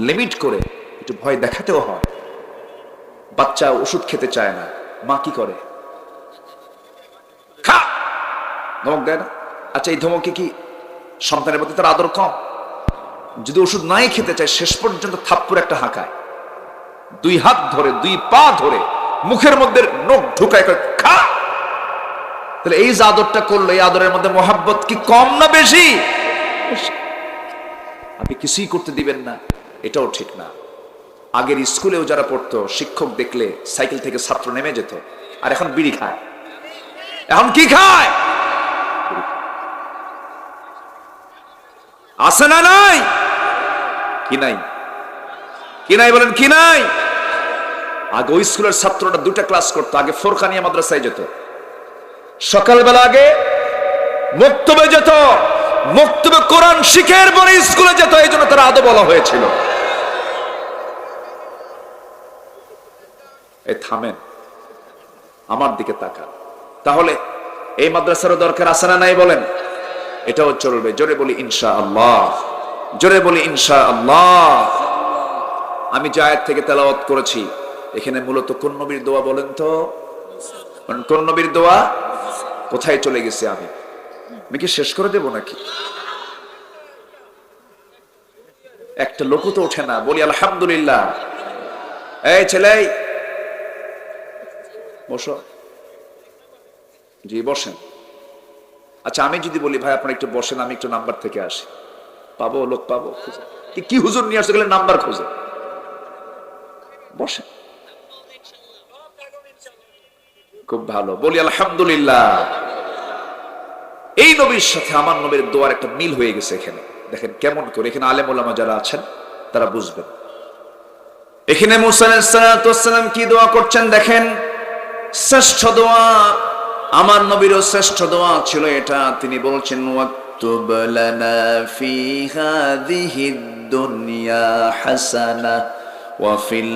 লিমিট করে একটু ভয় দেখাতেও হয়। বাচ্চা ওষুধ খেতে চায় না, মা কি করে? খা, ধমক দেয় না? আচ্ছা এই ধমকে কি সন্তানের প্রতি তার আদর কম? যদি ওষুধ নাই খেতে চায়, শেষ পর্যন্ত থাপ্পড় একটা হাঁকায়, 2 হাত ধরে 2 পা ধরে মুখের মধ্যে নখ ঢুকায়, খা। তাহলে এই যে আদরটা করলো, এই আদরের মধ্যে মোহাব্বত কি কম না বেশি? আপনি কিছুই করতে দিবেন না, এটাও ঠিক না। আগের স্কুলেও যারা পড়তো, শিক্ষক দেখলে সাইকেল থেকে ছাত্র নেমে যেত, আর এখন বিড়ি খায়। এখন কি খায়? আছে না নাই? কি নাই? কি নাই বলেন? কি নাই? আগে ওই স্কুলের ছাত্রটা 2টা ক্লাস করতো। আগে ফোরকানিয়া মাদ্রাসায় যেত, সকালবেলা আগে মক্তবে যেত, মক্তবে কোরআন শিখের পরে স্কুলে যেত। এই জন্য তারা আদব বলা হয়েছিল। এই থামেন, আমার দিকে তাকান। তাহলে এই মাদ্রাসারও দরকার আছে না নাই বলেন? এটাও চলবে। জোরে বলি ইনশাআল্লাহ, জোরে বলি ইনশাআল্লাহ। আমি যে আয়াত থেকে তেলাওয়াত করেছি, এখানে মূলত কোন নবীর দোয়া বলেন তো? কোন নবীর দোয়া? কোথায় চলে গেছে? আমি কি শেষ করে দেব নাকি? একটা লোক তো ওঠে না, বলি আলহামদুলিল্লাহ। এই ছেলে বসো। জি বসেন। আচ্ছা আমি যদি বলি ভাই আপনার একটু বসেন, আমি একটু নাম্বার থেকে আসি, পাবো? লোক পাবো? কি হুজুর নিয়ে আসতে গেলে নাম্বার খোঁজে? বসেন। খুব ভালো, বলি আলহামদুলিল্লাহ। এই নবীর সাথে আমার নবীর দোয়ার একটা মিল হয়ে গেছে এখানে। দেখেন কেমন করে, এখানে আলেম ওলামা যারা আছেন তারা বুঝবেন। এখানে মুসা আলাইহিস সালাম কি দোয়া করছেন দেখেন, শ্রেষ্ঠ দোয়া, আমার নবীরও শ্রেষ্ঠ দোয়া ছিল এটা। তিনি বলছেন ওয়াকতুব লানা ফি হাযিহিদ দুনিয়া হাসানা ওয়া ফিল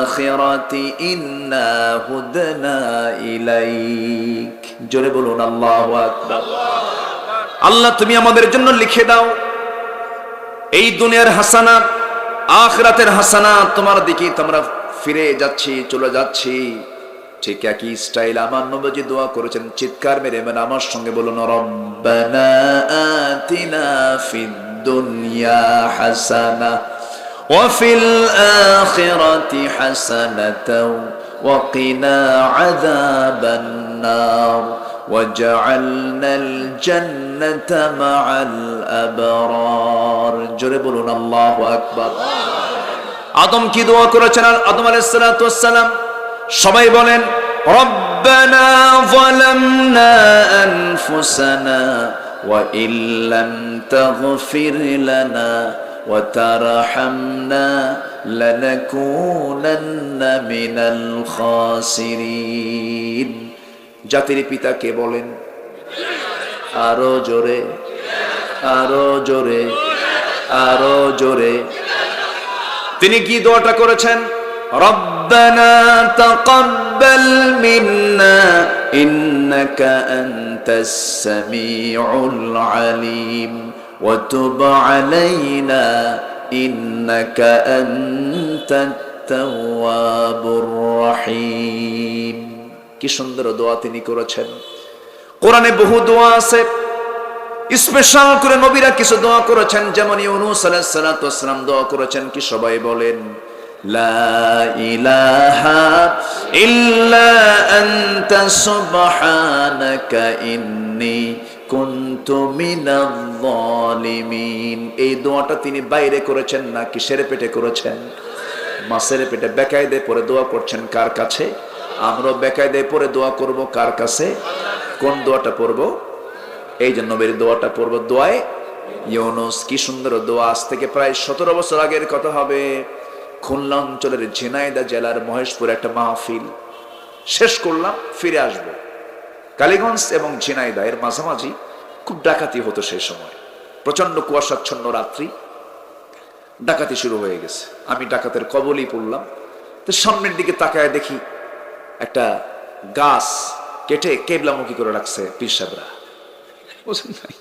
আখিরাতি ইন্না হুদনা ইলাইক। জোরে বলুন আল্লাহু আকবার। আল্লাহ তুমি আমাদের জন্য লিখে দাও এই দুনিয়ার হাসানা, আখিরাতের হাসানা, তোমার দিকে তোমরা ফিরে যাচ্ছি, চলে যাচ্ছি। ঠিক একই স্টাইল আমার নবীজি দোয়া করেছেন। চিৎকার মেরে মেরে আমার সঙ্গে বলুন রব্বানা আতিনা ফিদ দুনিয়া হাসানা ওয়া ফিল আখিরাতি হাসানাতাও ওয়া কিনা আযাবান নার ওয়াজআলনাল জান্নাতা মাআল আবরার। জোরে বলুন আল্লাহু আকবার। আদম কি দোয়া করেছেন? আদম আলাইহিস সালাতু ওয়াস সালাম সবাই বলেন রব্বানা যালামনা আনফুসানা ওয়া ইল্লাম তাগফির লানা ওয়া তারহামনা লানাকুনান্না মিনাল খাসিরিন। জাতির পিতা কে বলেন? আরো জোরে, আরো জোরে, আরো জোরে। তিনি কি দোয়াটা করেছেন? রব্বানা তাকাব্বাল মিন্না ইন্নাকা আনতাস সামিউল আলিম ওয়া তুব আলাইনা ইন্নাকা আনতাত তাওয়াবুর রহিম। কি সুন্দর দোয়া তিনি করেছেন। কোরআনে বহু দোয়া আছে, স্পেশাল করে নবীরা কিছু দোয়া করেছেন। যেমন ইউনূস আলাইহিস সালাতু ওয়াস সালাম দোয়া করেছেন কি, সবাই বলেন লা ইলাহা ইল্লা আনতা সুবহানাকা ইন্নী কুনতু মিনাজ জালিমিন। এই দোয়াটা তিনি বাইরে করেছেন না কিসের পেটে করেছেন? মাছের পেটে। বেকায়দে পড়ে দোয়া করছেন কার কাছে? আমরা বেকায়দে পড়ে দোয়া করব কার কাছে? কোন দোয়াটা পড়ব? এই জন্য নবীর দোয়াটা পড়ব, দোয়ায়ে ইউনূস। কি সুন্দর দোয়া। আজ থেকে প্রায় 17 বছর আগের কথা হবে। খুলনা অঞ্চলের ঝিনাইদহ জেলার মহেশপুর একটা মাহফিল শেষ করলাম, ফিরে আসব। কালীগঞ্জ এবং ঝিনাইদহ এর মাঝামাঝি খুব ডাকাতি হতো সেই সময়। প্রচন্ড কুয়াশাচ্ছন্ন রাত্রি, ডাকাতি শুরু হয়ে গেছে। আমি ডাকাতের কবলেই পড়লাম। তো সামনের দিকে তাকায় দেখি একটা গাছ কেটে কেবলামুখী করে রাখছে পীর সাহেবরা, বুঝলেন নাই?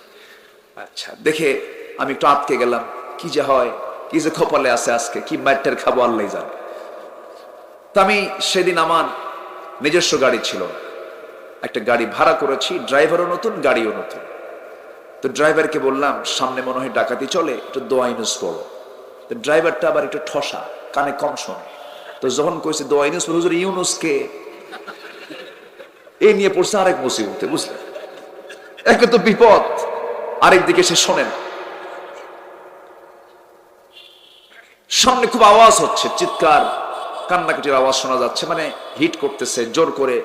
আচ্ছা দেখে আমি একটু আটকে গেলাম। কি যে হয়, কি যে কপালে আছে আজকে, কি মাইটের খাবো আল্লাহ জানে। তা আমি সেদিন আমার নিজস্ব গাড়ি ছিল, একটা গাড়ি ভাড়া করেছি, ড্রাইভারও নতুন, গাড়িও নতুন। তো ড্রাইভারকে বললাম সামনে মনে হয় ডাকাতি চলে, একটু দোয়া ইউনূস পড়ো। তো ড্রাইভারটা আবার একটু ঠসা, কানে কম শোনে। তো যখন কইছে দোয়া ইউনূস পড়ো, হুজুর ইউনূসকে এই নিয়ে পড়ছে আরেক মুসিবতে, বুঝলেন? একে তো বিপদ, আরেকদিকে সে শোনেন। সামনে খুব আওয়াজ হচ্ছে, চিৎকার কান্নাকাটির আওয়াজ শোনা যাচ্ছে, মানে হিট করতেছে জোর করে,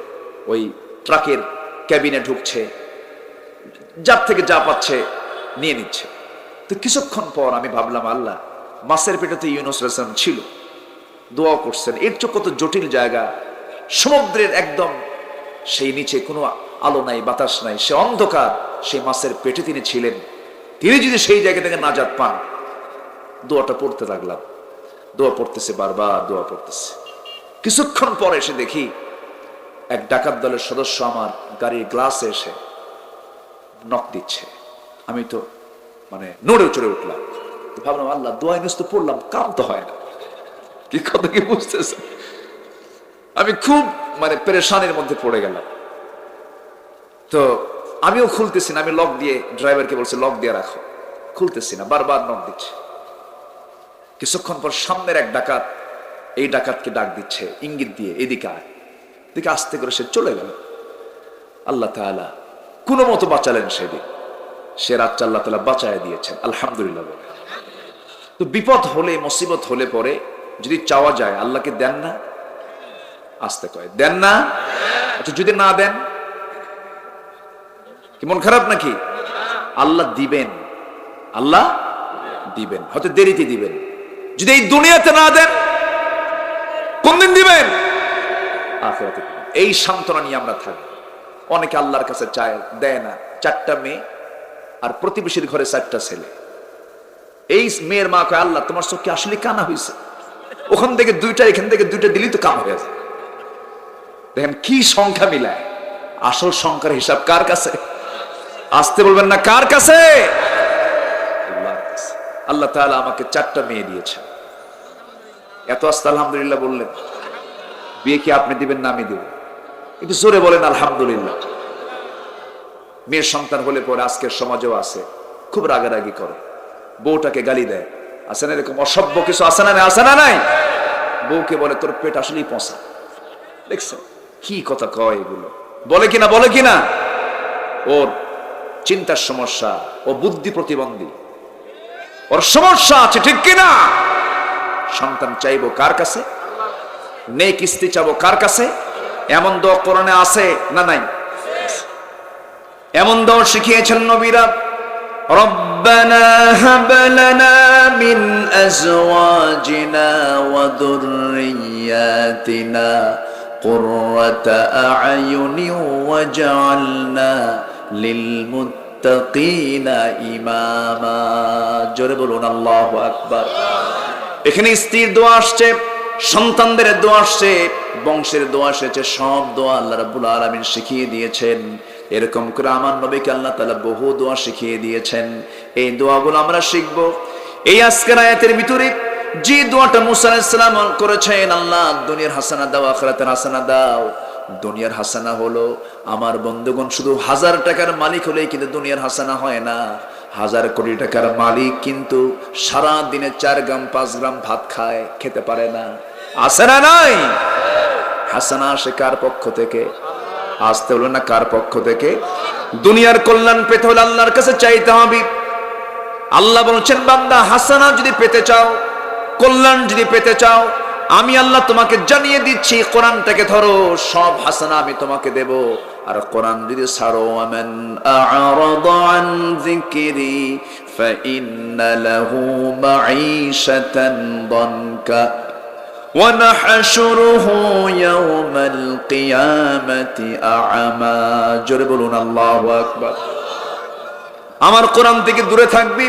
ওই ট্রাকের ক্যাবিনে ঢুকছে, যার থেকে যা পাচ্ছে নিয়ে নিচ্ছে। তো কিছুক্ষণ পর আমি ভাবলাম আল্লাহ, মাছের পেটে তো ইউনূস আলাইহিস সালাম ছিল, দোয়া করছেন, এর চেয়ে কত জটিল জায়গা। সমুদ্রের একদম সেই নিচে কোনো আলো নাই, বাতাস নাই, সে অন্ধকার, সেই মাছের পেটে তিনি ছিলেন। তিনি যদি সেই জায়গা থেকে নাজাত পান। দোয়াটা পড়তে লাগলাম, দোয়া পড়তেছে, বারবার দোয়া পড়তেছে। কিছুক্ষণ পরে এসে দেখি এক ডাকাত দলের সদস্য আমার গাড়ির গ্লাসে এসে নক দিচ্ছে। আমি তো মানে নড়ে চড়ে উঠলাম। তো ভাবলাম আল্লাহ, দোয়া ইউনূস তো পড়লাম, কাম তো হয় না। কি কথা কি বুঝতেছে? আমি খুব মানে পেরেশানির মধ্যে পড়ে গেলাম। তো আমিও খুলতেছি না, আমি লক দিয়ে ড্রাইভারকে বলছি লক দিয়ে রাখো, খুলতেছি না, বারবার নক দিচ্ছে। কিছুক্ষণ পর সামনের এক ডাকাত এই ডাকাতকে ডাক দিচ্ছে ইঙ্গিত দিয়ে, এদিকে আয়। এদিকে আস্তে করে সে চলে গেল। আল্লাহ তাআলা কোনো মতো বাঁচালেন সেদিন। সে রাতটা আল্লাহ তাআলা বাঁচায় দিয়েছেন, আলহামদুলিল্লাহ বলে। তো বিপদ হলে, মুসিবত হলে পরে যদি চাওয়া যায়, আল্লাহকে দেন না? আসতে কয় দেন না? আচ্ছা যদি না দেন কি মন খারাপ নাকি? আল্লাহ দিবেন, আল্লাহ দিবেন, হয়তো দেরিতে দিবেন। যদি এই দুনিয়াতে না দেন, কোন দিন দিবেন? আখিরাতে দিবেন। এই সান্ত্বনা নিয়ে আমরা থাকি। অনেকে আল্লাহর কাছে চায়, দেয় না। 4টা মেয়ে আর প্রতিবেশীর ঘরে 4টা ছেলে। এই মেয়ের মা কয়, আল্লাহ তোমার চোখ কি আসলে কানা হয়েছে? ওখান থেকে 2টা, এখান থেকে 2টা দিলেই তো কাম হয়ে যায়। দেখেন কি সংখ্যা মিলায়। আসল সংখ্যার হিসাব কার কাছে? আসতে বলবেন না, কার কাছে? আল্লাহর কাছে। আল্লাহ তাআলা আমাকে 4টা মেয়ে দিয়েছেন। এত আস্তে আলহামদুলিল্লাহ বললেন। বিয়ে কি আপনি দিবেন না আমি দিব? একটু জোরে বলেন আলহামদুলিল্লাহ। মেয়ের সন্তান হলে পরে আজকের সমাজেও আছে, খুব রাগারাগি করে, বউটাকে গালি দেয়। আছে না এরকম অসভ্য কিছু? আছে না? আছে না নাই? বউকে বলে তোর পেট আসলেই পচা। দেখছেন কি কথা কয় এগুলো? বলে কিনা? বলে কিনা? ওর চিন্তার সমস্যা, ও বুদ্ধি প্রতিবন্ধী, ওর সমস্যা আছে, ঠিক কিনা? সন্তান চাইবো কার কাছে? নেক স্ত্রী চাবো কার কাছে? এমন দোয়া কোরআনে আছে না নাই? এমন দোয়া শিখিয়েছেন নবীরা। রব্বানা হাব লানা মিন আজওয়াজিনা ওয়া যুররিয়াতিনা কুররাতা আ'য়ুনি ওয়াজআলনা লিল মুত্তাকিনা ইমামা। জোরে বলুন আল্লাহু আকবার। এখানে স্ত্রীর দোয়া আসছে, সন্তানদের দোয়া আসছে, বংশের দোয়া এসেছে। সব দোয়া আল্লাহ রাব্বুল আলামিন শিখিয়ে দিয়েছেন। এরকম করে আমার নবীকে আল্লাহ তাআলা বহু দোয়া শিখিয়ে দিয়েছেন। এই দোয়াগুলো আমরা শিখব। এই আজকের আয়াতের ভিতরে যে দোয়াটা মুসা আলাইহিস সালাম করেছেন, আল্লাহ দুনিয়ার হাসানা দাও, আখিরাতের হাসানা দাও। দুনিয়ার হাসানা হলো, আমার বন্ধুগণ, শুধু 1000 টাকার মালিক হলেই কিন্তু দুনিয়ার হাসানা হয় না। 1000 কোটি টাকার মালিক কিন্তু সারা দিনে 4 গ্রাম 5 গ্রাম ভাত খায়, খেতে পারে না। আছে না নাই? হাসানা আসে কার পক্ষ থেকে? আসতে হলো না কার পক্ষ থেকে? দুনিয়ার কল্যাণ পেতে হলে আল্লাহর কাছে চাইতে হবে। আল্লাহ বলছেন, বান্দা হাসানা যদি পেতে চাও, কল্যাণ যদি পেতে চাও, আমি আল্লাহ তোমাকে জানিয়ে দিচ্ছি, কোরআনটাকে ধরো, সব হাসানা আমি তোমাকে দেব। আর কোরআন যদি ছাড়ো, আমান আ'রাদা আন যিকরি ফাইন্না লাহু মাঈশাতান দানকা ওয়া নাহশুরুহু ইয়াওমাল কিয়ামাতি আ'মা। জোরে বলুন আল্লাহু আকবার। আমার কোরআন থেকে দূরে থাকবি,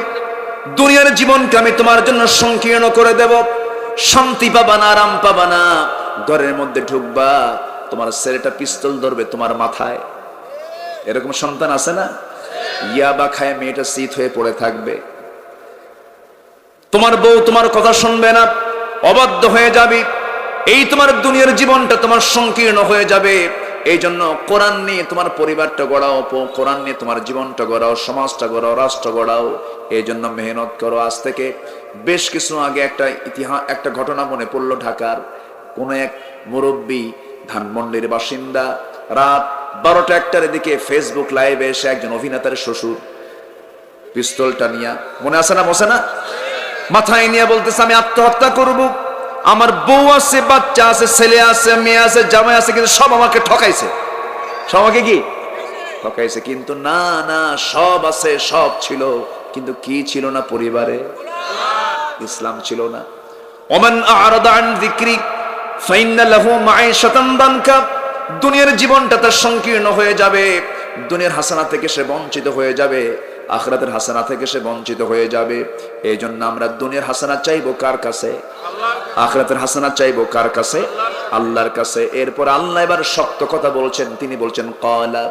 দুনিয়ার জীবনকে আমি তোমার জন্য সংকীর্ণ করে দেব। শান্তি পাবা না, আরাম পাবা না। ঘরের মধ্যে ঢুকবা, তোমার ছেলেটা পিস্তল ধরবে তোমার মাথায়। এরকম সন্তান আছে না? ইয়াবা খায় মেয়েটা শীত হয়ে পড়ে থাকবে। তোমার বউ তোমার কথা শুনবে না, অবাধ্য হয়ে যাবে। এই তোমার দুনিয়ার জীবনটা তোমার সংকীর্ণ হয়ে যাবে। এই জন্য কোরআন নিয়ে তোমার পরিবারটা গড়াও, কোরআন নিয়ে তোমার জীবনটা গড়াও, সমাজটা গড়াও, রাষ্ট্র গড়াও। এই জন্য মেহনত করো। আজ থেকে বেশ কিছু আগে একটা ঘটনা মনে পড়লো। ঢাকার কোন এক মুরব্বী, ধানমন্ডির বাসিন্দা, রাত 12টা 1টার দিকে ফেসবুক লাইভে এসে একজন অভিনেতার শ্বশুর পিস্তলটা নিয়ে, মনে আছে না, বসে না, মাথায় নিয়ে বলতেছে, আমি আত্মহত্যা করব। আমার বউ আছে, বাচ্চা আছে, ছেলে আছে, মেয়ে আছে, জামাই আছে, কিন্তু সব আমাকে ঠকাইছে। সব আমাকে কি ঠকাইছে? কিন্তু না না, সব আছে, সব ছিল, কিন্তু কি ছিল না? পরিবারে ইসলাম ছিল না। ওমান আ'রাদা আন যিকরি ফাইন্না লাহু মাঈশাতান দানকা। দুনিয়ার জীবনটা তার সংকীর্ণ হয়ে যাবে। দুনিয়ার হাসানা থেকে সে বঞ্চিত হয়ে যাবে, আখিরাতের হাসানা থেকে সে বঞ্চিত হয়ে যাবে। এই জন্য আমরা দুনিয়ার হাসানা চাইবো কার কাছে? আখিরাতের হাসানা চাইবো কার কাছে? আল্লাহর কাছে। এরপর আল্লাহ এবার শক্ত কথা বলছেন। তিনি বলছেন, ক্বালা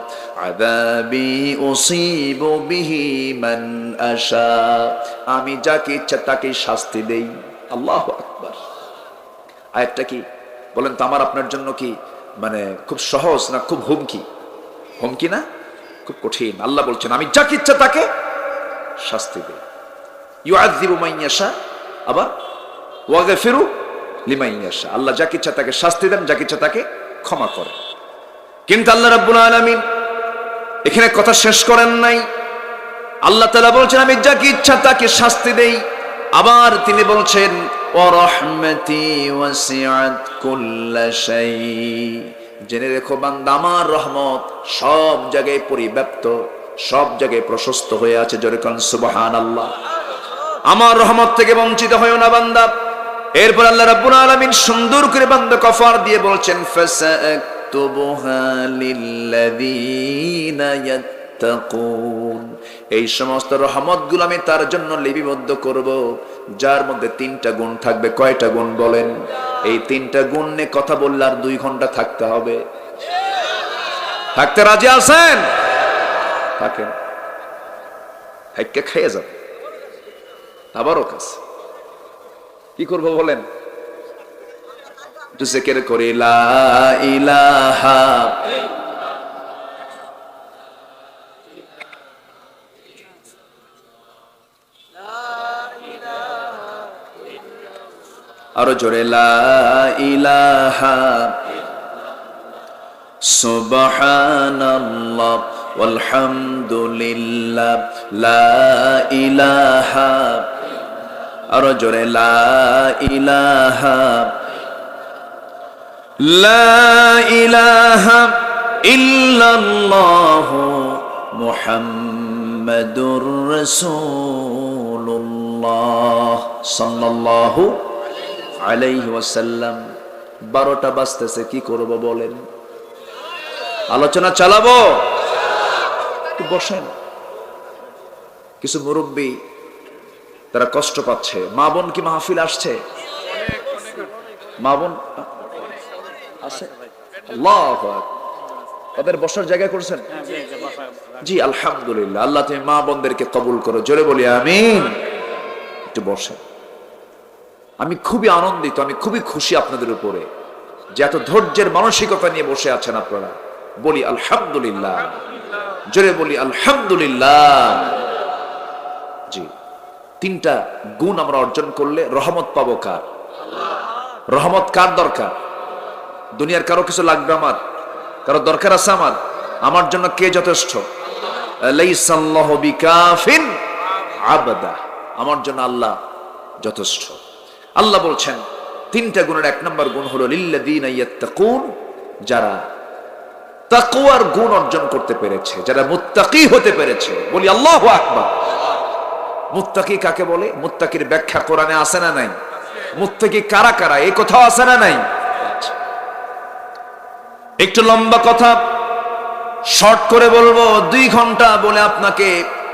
আযাবি উসিবু বিহি মান আশা। আমি যাকে ইচ্ছা তাকে শাস্তি দেই। আল্লাহু আকবার। আয়াতটা কি বলেন তো? আমার আপনার জন্য কি মানে খুব সহজ না খুব হুমকি? হুমকি না, খুব কঠিন। আল্লাহ বলছেন, আমি যাকে ইচ্ছা তাকে শাস্তি দেই। ইউআযযিবু মান ইয়াশা, আবার ওয়াগফিরু লিমান ইয়াশা, আল্লাহ যাকে ইচ্ছা তাকে শাস্তি দেন, যাকে ইচ্ছা তাকে ক্ষমা করেন। কিন্তু আল্লাহ রাব্বুল আলামিন এখানে কথা শেষ করেন নাই। আল্লাহ তাআলা বলছেন আমি যাকে ইচ্ছা তাকে শাস্তি দেই। আবার তিনি বলছেন ওয়া রাহমাতি ওয়াসিআত কুল্লা শাই, জেনে রেখো বান্দা আমার রহমত সব জায়গায় পরিব্যাপ্ত, সব জায়গায় প্রশস্ত হয়ে আছে। জোরে কোন সুবহানাল্লাহ। আমার রহমত থেকে বঞ্চিত হয়ো না বান্দা। এরপর আল্লাহ রাব্বুল আলামিন সুন্দর করে বান্দা কফার দিয়ে বলছেন ফাসাকতুবুহা লিল্লাযীনা ইয়াত্তাকুন, এই সমস্ত রহমতগুলো আমি তার জন্য লিপিবদ্ধ করব যার মধ্যে তিনটা গুণ থাকবে। কয়টা গুণ বলেন? এই তিনটা গুণ নিয়ে কথা বললে আর 2 ঘন্টা থাকতে হবে। থাকতে রাজি আছেন? থাকেন, হাইকে খেয়ে যাবে। আবারও কাছে কি করবো বলেন? একটু জিকির করি লা ইলাহা, আরো জোরে লা ইলাহা সুবহানাল্লাহ ওয়ালহামদুলিল্লাহ লা ইলাহা, আরো জোরে লা ইলাহা ইল্লাল্লাহু মুহাম্মাদুর রাসূলুল্লাহ সাল্লাল্লাহু আলাইহি ওয়াসাল্লাম। 12টা বাজতেছে, কি করব বলেন? আলোচনা চালাবো? একটু বসেন। কিছু মুরব্বী তারা কষ্ট পাচ্ছে। মা বোন কি মাহফিল আসছে? মা বোন আছে? আল্লাহু আকবার। তাদের বসার জায়গা করছেন? জি আলহামদুলিল্লাহ। আল্লাহ তুমি মা বোনদেরকে কবুল করো, জোরে বলি আমিন। একটু বসেন। আমি খুবই আনন্দিত, আমি খুবই খুশি আপনাদের উপরে যে এত ধৈর্যের মানসিকতা নিয়ে বসে আছেন আপনারা। বলি আলহামদুলিল্লাহ, জোরে বলি আলহামদুলিল্লাহ। জি, 3টা গুণ আমরা অর্জন করলে রহমত পাবো কার? রহমত কার দরকার? দুনিয়ার কারো কিছু লাগবে আমার? কারো দরকার আছে আমার? আমার জন্য কে যথেষ্ট? লাইসাল্লাহু বিকাফিন আবদা, আমার জন্য আল্লাহ যথেষ্ট। আল্লাহ বলছেন 3টা গুণের 1 নম্বর গুণ হলো লিল্লাযীনা ইয়াত্তাকুন, যারা তাকওয়ার গুণ অর্জন করতে পেরেছে, যারা মুত্তাকি হতে পেরেছে। বলি আল্লাহু আকবার। মুত্তাকি কাকে বলে? মুত্তাকির ব্যাখ্যা কোরআনে আছে না নাই? মুত্তাকি কারা কারা এই কথাও আছে না নাই? একটু লম্বা কথা শর্ট করে বলবো, 2 ঘন্টা বলে আপনাকে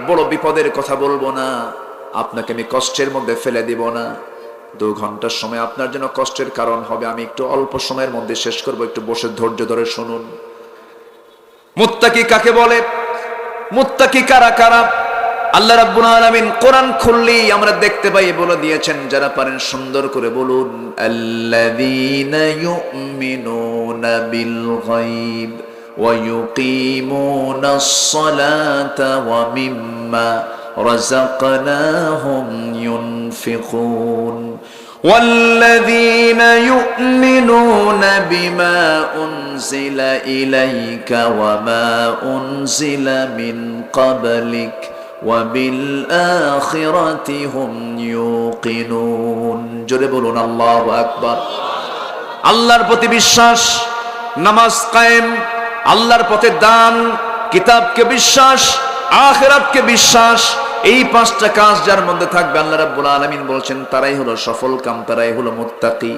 বড় বিপদের কথা বলবো না, আপনাকে আমি কষ্টের মধ্যে ফেলে দিব না। 2 ঘন্টার সময় আপনার জন্য কষ্টের কারণ হবে, আমি একটু অল্প সময়ের মধ্যে শেষ করব। একটু বসে ধৈর্য ধরে শুনুন। মুত্তাকি কাকে বলে? মুত্তাকি কারা কারা? আল্লাহ রাব্বুল আলামিন কোরআন খুললেই আমরা দেখতে পাই, বলে দিয়েছেন। যারা পারেন সুন্দর করে বলুন আল্লাযীনা ইউমিনুনা বিল গায়ব ওয়া ইউকিমুনাস সালাতা ওয়া মিম্মা রাযাকনাহুম ইউনফিকুন والذين يؤمنون بما أنزل إليك وما أنزل من قبلك وبالآخرة هم يوقنون। জোরে বলুন আল্লাহু আকবার। আল্লাহর প্রতি বিশ্বাস, নামাজ কায়েম, আল্লাহর পথে দান, কিতাবকে বিশ্বাস, আখিরাতকে বিশ্বাস, এই 5টা কাজ যার মধ্যে থাকবে আল্লাহ রাব্বুল আলামিন বলছেন তারাই হলো সফল কাম, তারাই হলো মুত্তাকি।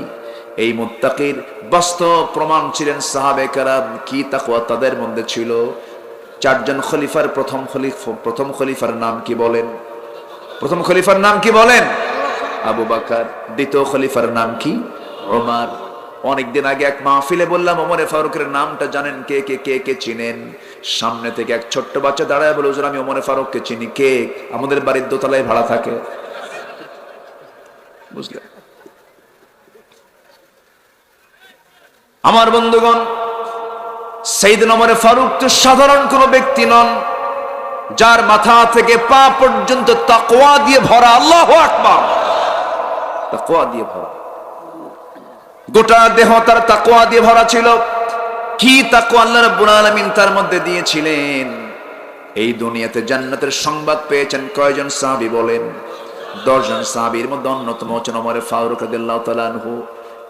এই মুত্তাকির বাস্তব প্রমাণ ছিলেন সাহাবে কেরাম। কি তাকওয়া তাদের মধ্যে ছিল? 4 জন খলিফার প্রথম খলিফার নাম কি বলেন? প্রথম খলিফার নাম কি বলেন? আবু বকর। দ্বিতীয় খলিফার নাম কি? ওমর। অনেকদিন আগে এক মাহফিলে বললাম ওমরে ফারুকের নামটা জানেন কে কে? কে কে চিনেন? সামনে থেকে এক ছোট্ট বাচ্চা দাঁড়ায় বলে হুজুর আমি ওমরে ফারুককে চিনি। কে? আমাদের বাড়ির দোতলায় ভাড়া থাকে। বুঝলেন? আমার বন্ধুগণ, সাইয়েদনা ওমর ফারুক তো সাধারণ কোনো ব্যক্তি নন, যার মাথা থেকে পা পর্যন্ত তাকওয়া দিয়ে ভরা। আল্লাহু আকবার। তাকওয়া দিয়ে ভরা, গোটা দেহ তার তাকওয়া দিয়ে ভরা ছিল। কি তাকওয়া আল্লাহ রাব্বুল আলামিন তার মধ্যে দিয়েছিলেন। এই দুনিয়াতে জান্নাতের সংবাদ পেয়েছেন কয়জন সাহাবী বলেন? 10 জন সাহাবীর মধ্যে অন্যতম হচ্ছেন ওমর ফারুক রাদিয়াল্লাহু তাআলা আনহু।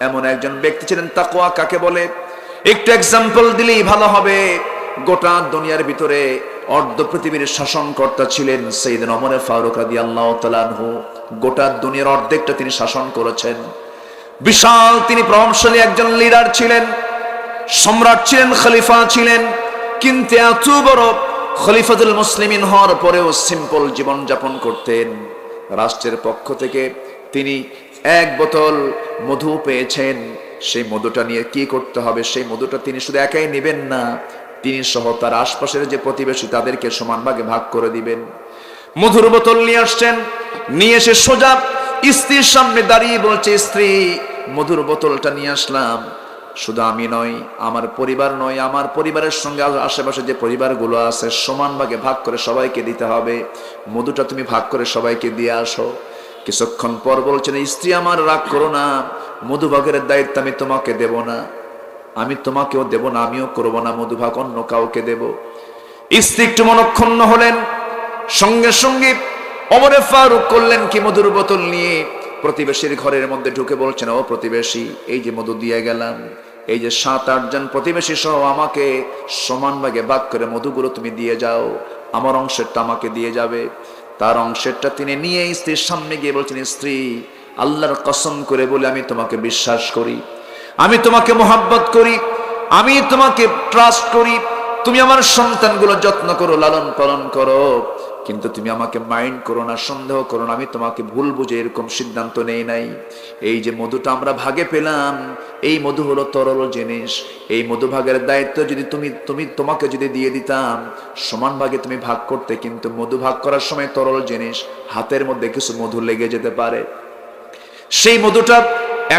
এমন একজন ব্যক্তি ছিলেন। তাকওয়া কাকে বলে একটু এক্সাম্পল দিলেই ভালো হবে। গোটা দুনিয়ার ভিতরে অর্ধ পৃথিবীর শাসনকর্তা ছিলেন সাইয়েদনা ওমর ফারুক রাদিয়াল্লাহু তাআলা আনহু। গোটা দুনিয়ার অর্ধেকটা তিনি শাসন করেছেন। বিশাল তিনি প্রভাবশালী একজন লিডার ছিলেন, সম্রাট ছিলেন, খলিফা ছিলেন। কিন্তু এত বড় খলিফাতুল মুসলিমিন হওয়ার পরেও সিম্পল জীবন যাপন করতেন। রাষ্ট্রের পক্ষ থেকে তিনি 1 বোতল মধু পেয়েছেন। সেই মধুটা নিয়ে কি করতে হবে, সেই মধুটা তিনি শুধু একাই নেবেন না, তিনি সহ তার আশপাশের যে প্রতিবেশী তাদেরকে সমান ভাগে ভাগ করে দিবেন। মধুর বোতল নিয়ে আসছেন, নিয়ে এসে সোজা স্ত্রীর সামনে দাঁড়িয়ে বলছে, স্ত্রী মধুর বোতলটা নিয়ে আসলাম, শুধু আমি নয়, আমার পরিবার নয়, আমার পরিবারের সঙ্গে আশেপাশে যে পরিবারগুলো আছে সমান ভাগে ভাগ করে সবাইকে দিতে হবে। মধুটা তুমি ভাগ করে সবাইকে দিয়ে আসো। কিছুক্ষণ পর বলছেন, স্ত্রী আমার রাগ করো না, মধু ভাগের দায়িত্ব আমি তোমাকে দেব না, আমি তোমাকেও দেব না, আমিও করব না, মধু ভাগ অন্য কাউকে দেব। স্ত্রী একটু মনক্ষুণ্ণ হলেন, সঙ্গে সঙ্গে ওমর ফারুক করলেন কি, মধুর বোতল নিয়ে প্রতিবেশীর ঘরের মধ্যে ঢুকে বলছেন, ও প্রতিবেশী, এই যে মধু দিয়ে গেলাম, এই যে 7-8 জন প্রতিবেশী সহ আমাকে সমান ভাগে ভাগ করে মধুগুলো তুমি দিয়ে যাও, আমার অংশেরটা আমাকে দিয়ে যাবে। তার অংশেরটা তিনি নিয়ে স্ত্রীর সামনে গিয়ে বলছেন, স্ত্রী আল্লাহর কসম করে বলে আমি তোমাকে বিশ্বাস করি, আমি তোমাকে মোহাব্বত করি, আমি তোমাকে ট্রাস্ট করি, তুমি আমার সন্তানগুলো যত্ন করো, লালন পালন করো, কিন্তু তুমি আমাকে মাইন্ড করো না, সন্দেহ করো না, আমি তোমাকে ভুল বুঝে এরকম সিদ্ধান্ত নেই নাই। এই যে মধুটা আমরা ভাগে পেলাম, এই মধু হলো তরল জিনিস, এই মধু ভাগের দায়িত্ব যদি তোমাকে যদি দিয়ে দিতাম, সমান ভাগে তুমি ভাগ করতে, কিন্তু মধু ভাগ করার সময় তরল জিনিস, হাতের মধ্যে কিছু মধু লেগে যেতে পারে। সেই মধুটা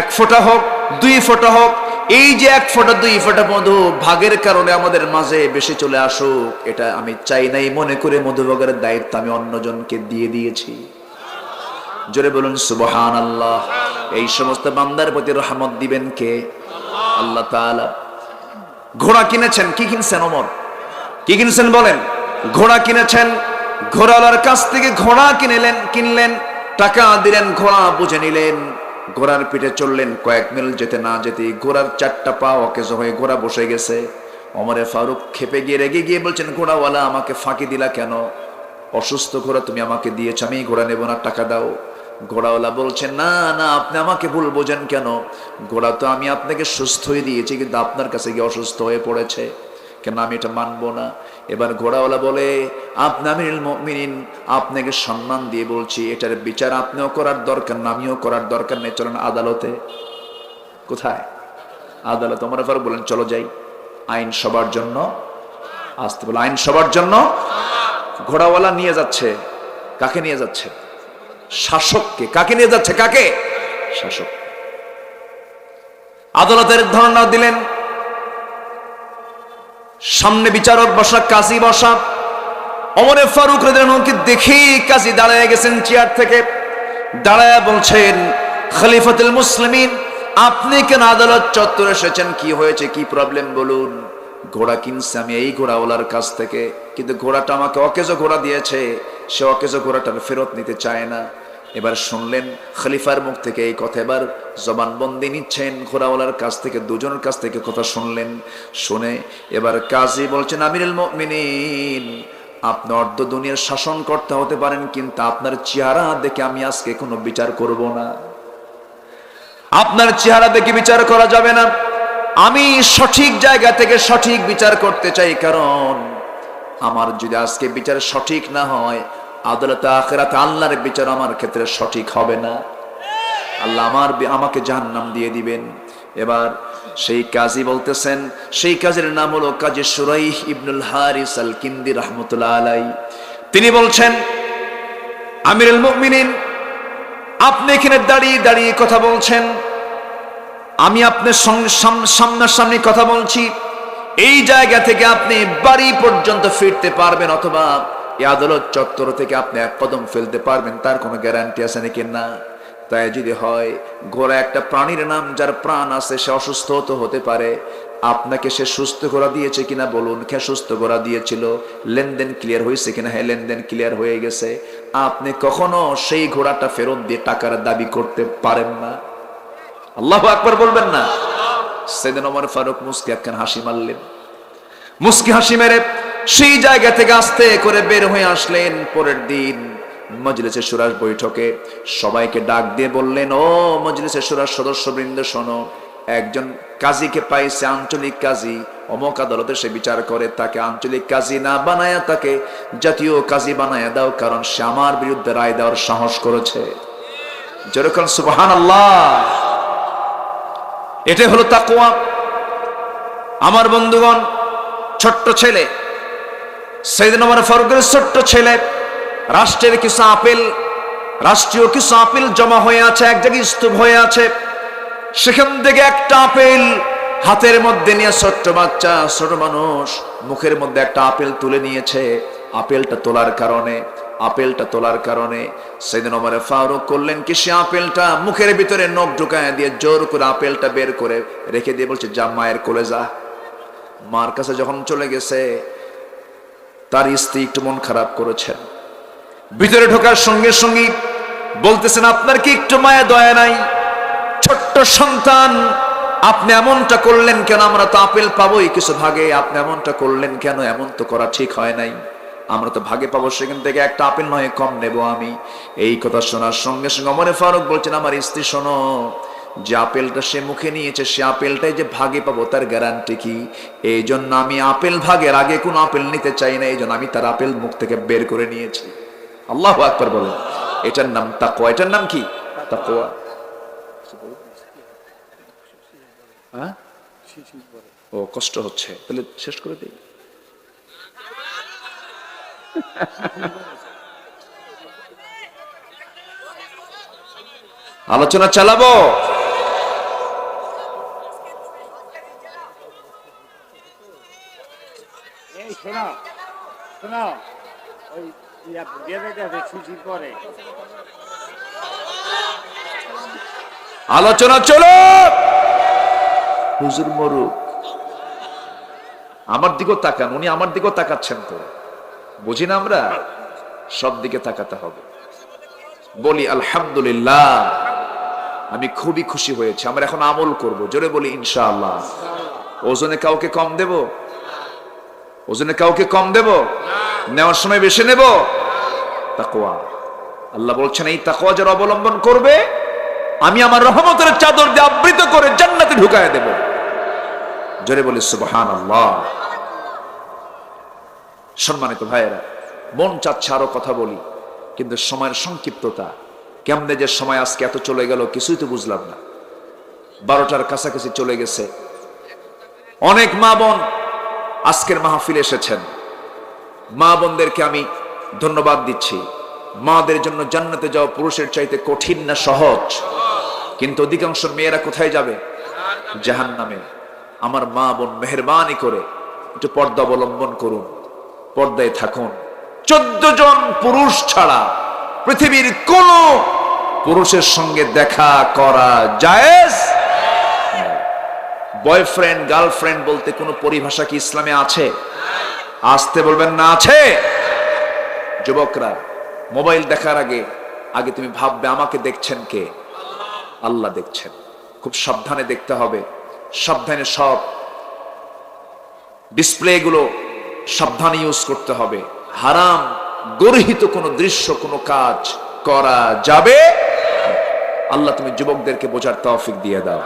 1 ফোঁটা হোক 2 ফোঁটা হোক, এই যে 1 ফোঁটা 2 ফোঁটা মধু ভাগের কারণে আমাদের মাঝে বেশি চলে আসুক, এটা আমি চাই নাই, মনে করে মধু ভাগের দায়িত্ব আমি অন্যজনকে দিয়ে দিয়েছি। জোরে বলুন সুবহানাল্লাহ। এই সমস্ত বান্দার প্রতি রহমত দিবেন কে? আল্লাহ তাআলা। ঘোড়া কিনেছেন, কি কিনছেন ওমর? কি কিনছেন বলেন? ঘোড়া কিনেছেন। ঘোড়াওয়ালার কাছ থেকে ঘোড়া কিনলেন, টাকা দিলেন, ঘোড়া বুঝে নিলেন, ঘোড়ার পিঠে চললেন। কয়েক মিল যেতে না যেতে ঘোড়ার 4টা পা অকেজ হয়ে ঘোড়া বসে গেছে। ওমরে ফারুক খেপে গিয়ে রেগে গিয়ে বলছেন, ঘোড়াওয়ালা আমাকে ফাঁকি দিলা কেন? অসুস্থ ঘোড়া তুমি আমাকে দিয়েছ, আমি ঘোড়া নেব না, টাকা দাও। ঘোড়াওয়ালা বলছেন, না না, আপনি আমাকে ভুল বোঝেন কেন? ঘোড়া তো আমি আপনাকে সুস্থই দিয়েছি, কিন্তু আপনার কাছে গিয়ে অসুস্থ হয়ে পড়েছে, কেন আমি এটা মানবো না। এবার ঘোড়াওয়ালা বলে, আপনি আমিরুল মুমিনিন, আপনাকে সম্মান দিয়ে বলছি, এটার বিচার আপনিও করার দরকার না, আমিও করার দরকার নেই, চলেন আদালতে। কোথায়? আদালত। ওমর ফারুক বলেন, চলো যাই, আইন সবার জন্য। আসতে বলে, আইন সবার জন্য। ঘোড়াওয়ালা নিয়ে যাচ্ছে, কাকে নিয়ে যাচ্ছে? শাসককে। কাকে নিয়ে যাচ্ছে? কাকে? শাসক। আদালতের ধারণা দিলেন, সামনে বিচারক বসা, কাজী বসা। ওমর ফারুক রাদিয়াল্লাহু আনহু দেখেই কাজী দাঁড়ায় গেছেন চেয়ার থেকে, দাঁড়ায় বলছেন, খলিফাতুল মুসলিমিন, আপনি কেন আদালত চত্বরে এসেছেন? কি হয়েছে, কি প্রবলেম বলুন। ঘোড়া কিনছে আমি এই ঘোড়াওয়ালার কাছ থেকে, কিন্তু ঘোড়াটা আমাকে অকেজো ঘোড়া দিয়েছে, সে অকেজো ঘোড়াটা ফেরত নিতে চায় না। এবার শুনলেন খলিফার মুখ থেকে এই কথা, এবার জবানবন্দি নিচ্ছেন ঘোড়াওয়ালার কাছ থেকে, দুজনের কাছ থেকে কথা শুনলেন। শুনে এবার কাজী বলছেন, আমিরুল মুমিনিন, আপনি অর্ধ দুনিয়ার শাসন করতে হতে পারেন, কিন্তু আপনার চেহারা দেখে আমি আজকে কোনো বিচার করব না। আপনার চেহারা দেখে বিচার করা যাবে না। আমি সঠিক জায়গা থেকে সঠিক বিচার করতে চাই, কারণ আমার যদি আজকে বিচার সঠিক না হয়, আদালতে আখিরাতে আল্লাহর বিচার আমার ক্ষেত্রে সঠিক হবে না, আল্লাহ আমাকে জাহান্নাম দিয়ে দিবেন। এবার সেই কাজী বলতেছেন, সেই কাজীর নাম হলো কাজী শুরাইহ ইবনুল হারিস আল কিন্দি রাহমাতুল্লাহ আলাইহি। তিনি বলছেন, আমিরুল মুমিনিন, আপনি এখানে দাঁড়িয়ে দাঁড়িয়ে কথা বলছেন, আমি আপনার সামনাসামনি কথা বলছি, এই জায়গা থেকে আপনি বাড়ি পর্যন্ত ফিরতে পারবেন, অথবা এই আদালত চত্বর থেকে আপনি 1 কদম ফেলতে পারবেন, তার কোনো গ্যারান্টি আছে নাকি? না। তাই যদি হয়, ঘোড়া একটা প্রাণীর নাম, যার প্রাণ আছে, সে অসুস্থ তো হতে পারে। আপনাকে সে সুস্থ ঘোড়া দিয়েছে কিনা বলুন, কে সুস্থ ঘোড়া দিয়েছিল? লেনদেন ক্লিয়ার হয়েছে কিনা? হ্যাঁ, লেনদেন ক্লিয়ার হয়ে গেছে। আপনি কখনো সেই ঘোড়াটা ফেরত দিয়ে টাকার দাবি করতে পারেন না। আল্লাহু আকবার বলবেন না? সাইয়েদনা ওমর ফারুক মুস্কি একখান হাসি মারলেন। মুস্কি হাসি মেরে সেই জায়গা থেকে আস্তে করে বের হয়ে আসলেন। পরের দিন মজলিসে শুরার বৈঠকে সবাইকে ডাক দিয়ে বললেন, ও মজলিসে শুরার সদস্যবৃন্দ শোনো, একজন কাজীকে পাইছে, আঞ্চলিক কাজী, অমুক আদালতে সে বিচার করে, তাকে আঞ্চলিক কাজী না বানায়া তাকে জাতীয় কাজী বানায়া দাও, কারণ সে আমার বিরুদ্ধে রায় দেওয়ার সাহস করেছে। যেরকম সুবহানাল্লাহ। এটা হলো তাকওয়া। আমার বন্ধুগণ, ছোট্ট ছেলে সাইয়েদনা ওমর ফারুকের ছোট্ট ছেলে, রাষ্ট্রের কিছু আপেল, রাষ্ট্রীয় কিছু আপেল জমা হয়ে আছে, এক জায়গায় স্তূপ হয়ে আছে। সেখান থেকে একটা আপেল হাতের মধ্যে নিয়ে ছোট্ট বাচ্চা, ছোট মানুষ মুখের মধ্যে একটা আপেল তুলে নিয়েছে। আপেলটা তোলার কারণে সাইয়েদনা ওমর ফারুক করলেন কি, সে আপেলটা মুখের ভিতরে নখ ঢুকায় দিয়ে জোর করে আপেলটা বের করে রেখে দিয়ে বলছে, যা মায়ের কোলে যা। মার কাছে যখন চলে গেছে, তার স্ত্রী একটু মন খারাপ করেছেন। ভিতরে ঢোকার সঙ্গে সঙ্গে বলতেছেন, আপনার কি একটু মায়া দয়া নাই? ছোট্ট সন্তান, আপনি এমনটা করলেন কেন? আমরা তো আপেল পাবোই কিছু ভাগে, আপনি এমনটা করলেন কেন? এমন তো করা ঠিক হয় নাই। আমরা তো ভাগে পাবো, সেখান থেকে একটা আপেল নয় কম নেব আমি। এই কথা শোনার সঙ্গে সঙ্গে ওমর ফারুক বলছেন, আমার স্ত্রী শোনো, যে আপেলটা সে মুখে নিয়েছে, সে আপেলটাই যে ভাগে পাবো তার গ্যারান্টি কি? এই জন্য আমি আপেল ভাগের আগে কোন আপেল নিতে চাই না, এই জন্য আমি তার আপেল মুখ থেকে বের করে নিয়েছি। আল্লাহু আকবার বলেন। এটার নাম তাকওয়া। এটার নাম কি? তাকওয়া। ও কষ্ট হচ্ছে, তাহলে শেষ করে দিই। আলোচনা চালাবো। আলোচনা চলো। হুজুর মরুক, আমার দিকেও তাকান, উনি আমার দিকেও তাকাচ্ছেন তো, বুঝি না আমরা? সব দিকে তাকাতে হবে। বলি আলহামদুলিল্লাহ, আমি খুবই খুশি হয়েছি। আমরা এখন আমল করব, জোরে বলি ইনশাআল্লাহ। ওজনে কাউকে কম দেব? ওজনে কাউকে কম দেব? নেওয়ার সময় বেশি নেব? তাকওয়া। আল্লাহ বলছেন, এই তাকওয়া যারা অবলম্বন করবে, আমি আমার রহমতের চাদর দিয়ে আবৃত করে জান্নাতে ঢুকায় দেব। জোরে বলি সুবহানাল্লাহ। সম্মানিত ভাইয়েরা, মন চাচ্ছে আরো কথা বলি, কিন্তু সময়ের সংক্ষিপ্ততা, কেমনে যে সময় আজকে এত চলে গেল কিছুই তো বুঝলাম না। 12টার কাছাকাছি চলে গেছে। অনেক মা বোন আজকের মাহফিলে এসেছেন। মা বোনদেরকে আমি ধন্যবাদ দিচ্ছি। মাদের জন্য জান্নাতে যাওয়া পুরুষের চাইতে কঠিন না সহজ? কিন্তু অধিকাংশ মেয়েরা কোথায় যাবে? জাহান্নামে। আমার মা বোন, মেহেরবানি করে একটু পর্দা অবলম্বন করুন, পর্দায় থাকুন। 14 জন পুরুষ ছাড়া পৃথিবীর কোন পুরুষের সঙ্গে দেখা করা জায়েজ? বয়ফ্রেন্ড গার্লফ্রেন্ড বলতে কোনো পরিভাষা কি ইসলামে আছে? আসতে বলবেন না আছে? যুবকরা, মোবাইল দেখার আগে আগে তুমি ভাববে, আমাকে দেখছেন কে? আল্লাহ দেখছেন। খুব সাবধানে দেখতে হবে, সাবধানে সব ডিসপ্লে গুলো সাবধানে ইউজ করতে হবে। হারাম গর্হিত কোনো দৃশ্য, কোনো কাজ করা যাবে। আল্লাহ তুমি যুবকদেরকে বোঝার তৌফিক দিয়ে দাও।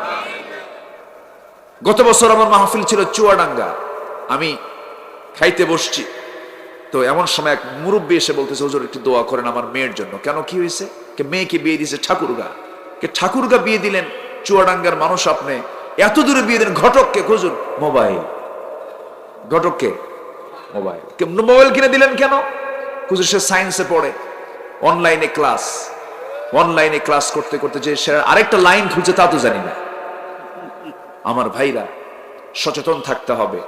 গত বছর আমার মাহফিল ছিল চুয়াডাঙ্গা। আমি খাইতে বসছি, তো এমন সময় এক মুরব্বী এসে বলতেছে, হুজুর একটু দোয়া করেন আমার মেয়ের জন্য। কেন, কি হয়েছে? মেয়েকে বিয়ে দিয়েছে ঠাকুরগা। ঠাকুরগা বিয়ে দিলেন? চুয়াডাঙ্গার মানুষ আপনি, এত দূরে বিয়ে দিলেন ঘটককে? হুজুর মোবাইল। ঘটককে মোবাইল। মোবাইল কিনে দিলেন কেন? হুজুর সে সায়েন্সে পড়ে, অনলাইনে ক্লাস করতে করতে যে সে আরেকটা লাইন খুঁজে তা তো জানি না। আমার ভাইরা, সচেতন থাকতে হবে।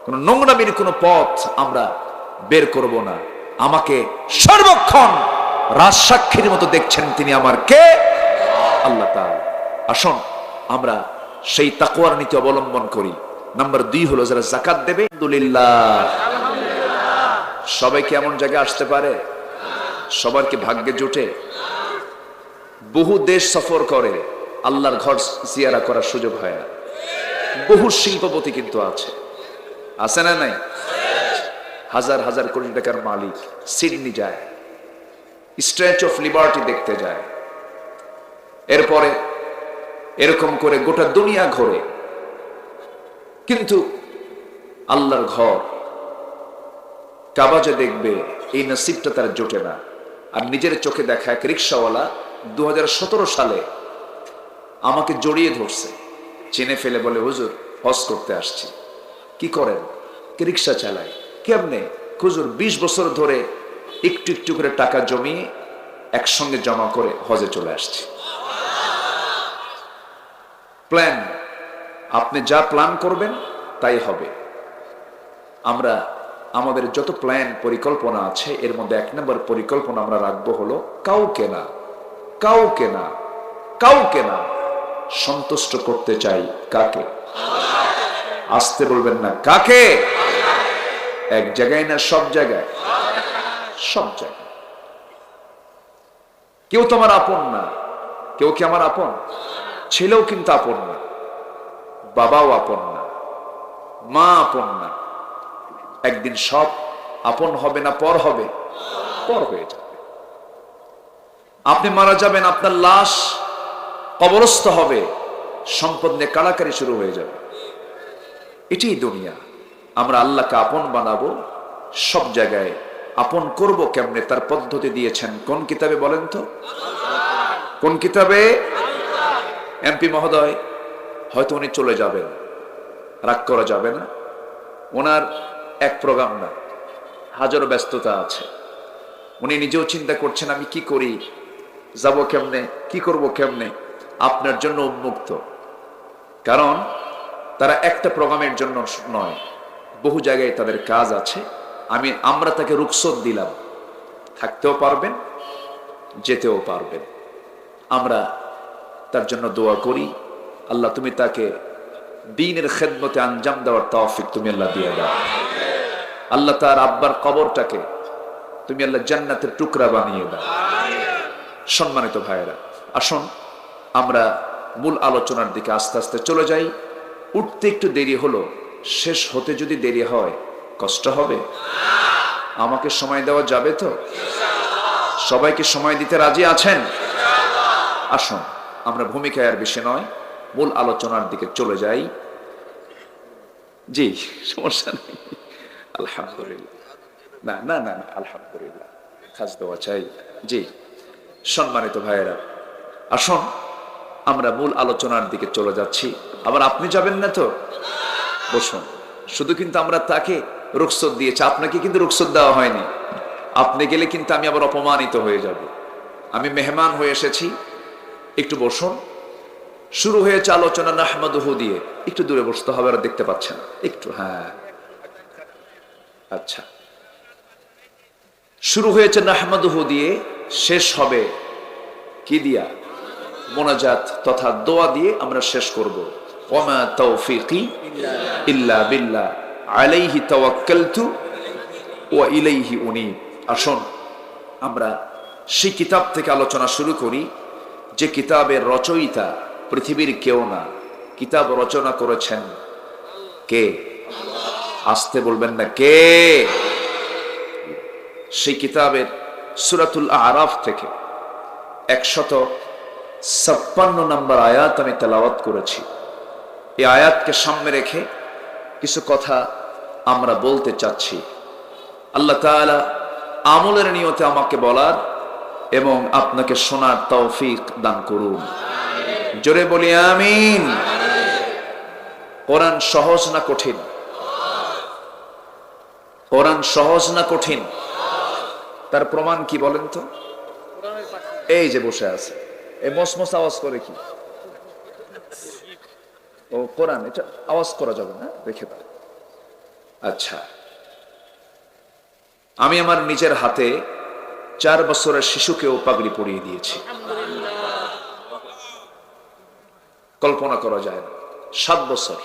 কোন নোংরামির কোন পথ আমরা বের করব না। আমাকে সর্বক্ষণ রাজসাক্ষীর মতো দেখছেন তিনি আমার কে? আল্লাহ তাআলা। আসুন আমরা সেই তাকওয়ার নীতি অবলম্বন করি। নাম্বার 2 হলো যারা যাকাত দেবে, আলহামদুলিল্লাহ। সবাই কি এমন জায়গায় আসতে পারে? সবার কি ভাগ্যে জুটে? বহু দেশ সফর করে আল্লাহর ঘর জিয়ারা করার সুযোগ হয় না। বহু শিল্পপতি কিন্তু আছে না নাই? হাজার হাজার কোটি টাকার মালিক সিডনি যায়, স্ট্যাচু অফ লিবার্টি দেখতে যায়, এরপরে এরকম করে গোটা দুনিয়া ঘোরে, কিন্তু আল্লাহর ঘর কাবা যে দেখবে এই নসিবটা তার জোটে না। আর নিজের চোখে দেখা এক রিক্সাওয়ালা 2017 সালে আমাকে জড়িয়ে ধরছে, চেনে ফেলে বলে, হুজুর হজ করতে আসছি। কি করেন? রিক্সা চালায়। কেমনে? হুজুর 20 বছর ধরে একটু একটু করে টাকা জমিয়ে একসঙ্গে জমা করে হজে চলে আসছি। প্ল্যান, আপনি যা প্ল্যান করবেন তাই হবে। আমরা আমাদের যত প্ল্যান পরিকল্পনা আছে এর মধ্যে 1 নম্বর পরিকল্পনা আমরা রাখবো হলো কাউকে না সন্তুষ্ট করতে চাই। কাকে? আসতে বলবেন না, কাকে? এক জায়গায় না সব জায়গায়? সব জায়গায়। কেউ তো আমার আপন না। কেউ কি আমার আপন? ছেলেও কিন্তু আপন না, বাবাও আপন না, মা আপন না। একদিন সব আপন হবে না পর হবে? পর হয়ে যাবে। আপনি মারা যাবেন, আপনার লাশ কবরস্থ হবে, সম্পদ নিয়ে কাড়াকাড়ি শুরু হয়ে যাবে। এটাই দুনিয়া। আমরা আল্লাহকে আপন বানাবো, সব জায়গায় আপন করব কেমনে তার পদ্ধতি দিয়েছেন কোন কিতাবে বলেন তো? কোন কিতাবে? এমপি মহোদয় হয়তো উনি চলে যাবেন, রাগ করা যাবে না। ওনার এক প্রোগ্রাম না, হাজারো ব্যস্ততা আছে। উনি নিজেও চিন্তা করছেন আমি কি করি, যাব কেমনে, কি করব কেমনে। আপনার জন্য উন্মুক্ত, কারণ তারা একটা প্রোগ্রামের জন্য নয়, বহু জায়গায় তাদের কাজ আছে। আমরা তাকে রুখসত দিলাম, থাকতেও পারবেন, যেতেও পারবেন। আমরা তার জন্য দোয়া করি, আল্লাহ তুমি তাকে দ্বীনের খেদমতে আঞ্জাম দেওয়ার তৌফিক তুমি আল্লাহ দিয়ে দাও। আল্লাহ তার আব্বার কবরটাকে তুমি আল্লাহ জান্নাতের টুকরা বানিয়ে দাও। সম্মানিত ভাইয়েরা, আসুন আমরা মূল আলোচনার দিকে আস্তে আস্তে চলে যাই। উঠতে একটু দেরি হলো, শেষ হতে যদি দেরি হয় কষ্ট হবে? আমাকে সময় দেওয়া যাবে তো? সবাইকে সময় দিতে রাজি আছেন? আসুন আমরা ভূমিকায় আর বেশি নয়, মূল আলোচনার দিকে চলে যাই। জি, সমস্যা নেই। আলহামদুলিল্লাহ। না না না না, আলহামদুলিল্লাহ, খাস দেওয়া চাই। জি, সম্মানিত ভাইয়েরা, আসুন আমরা মূল আলোচনার দিকে চলে যাচ্ছি। আবার আপনি যাবেন না তো? বসুন। শুধু কিন্তু আমরা তাকে রুখসত দিয়েছি, আপনাকে কিন্তু রুখসত দেওয়া হয়নি। আপনি গেলে কিন্তু আমি আবার অপমানিত হয়ে যাব। আমি মেহমান হয়ে এসেছি, একটু বসুন। শুরু হয়েছে আলোচনা নাহমাদুহু দিয়ে, একটু দূরে বসতে হবে, আর দেখতে পাচ্ছেন একটু। হ্যাঁ, আচ্ছা। শুরু হয়েছে নাহমাদুহু দিয়ে, শেষ হবে কি দিয়া? মোনাজাত তথা দোয়া দিয়ে আমরা শেষ করব। ওয়ামা তাওফীকি ইল্লা বিল্লাহ আলাইহি তাওয়াক্কালতু ওয়া ইলাইহি উনীব। আসুন আমরা সেই কিতাব থেকে আলোচনা শুরু করি যে কিতাবের রচয়িতা পৃথিবীর কেউ না। কিতাব রচনা করেছেন কে? আসতে বলবেন না, কে? সেই কিতাবের সূরাতুল আরাফ থেকে 156 নম্বর আয়াত আমি তেলাওয়াত করেছি। এই আয়াতকে সামনে রেখে কিছু কথা আমরা বলতে চাচ্ছি। আল্লাহ তাআলা আমলের নিয়তে আমাকে বলার এবং আপনাকে শোনার তৌফিক দান করুন। জোরে বলি আমিন। কোরআন সহজ না কঠিন? কোরআন সহজ না কঠিন? তার প্রমাণ কি বলেন তো? এই যে বসে আছে, এই মসমস আওয়াজ করে কি? ও কোরআন, এটা আওয়াজ করা যাবে না, রেখে দাও। আচ্ছা, আমি আমার নিজের হাতে 4 বছরের শিশুকেও পাগড়ি পরিয়ে দিয়েছি। কল্পনা করা যায় না। 7 বছর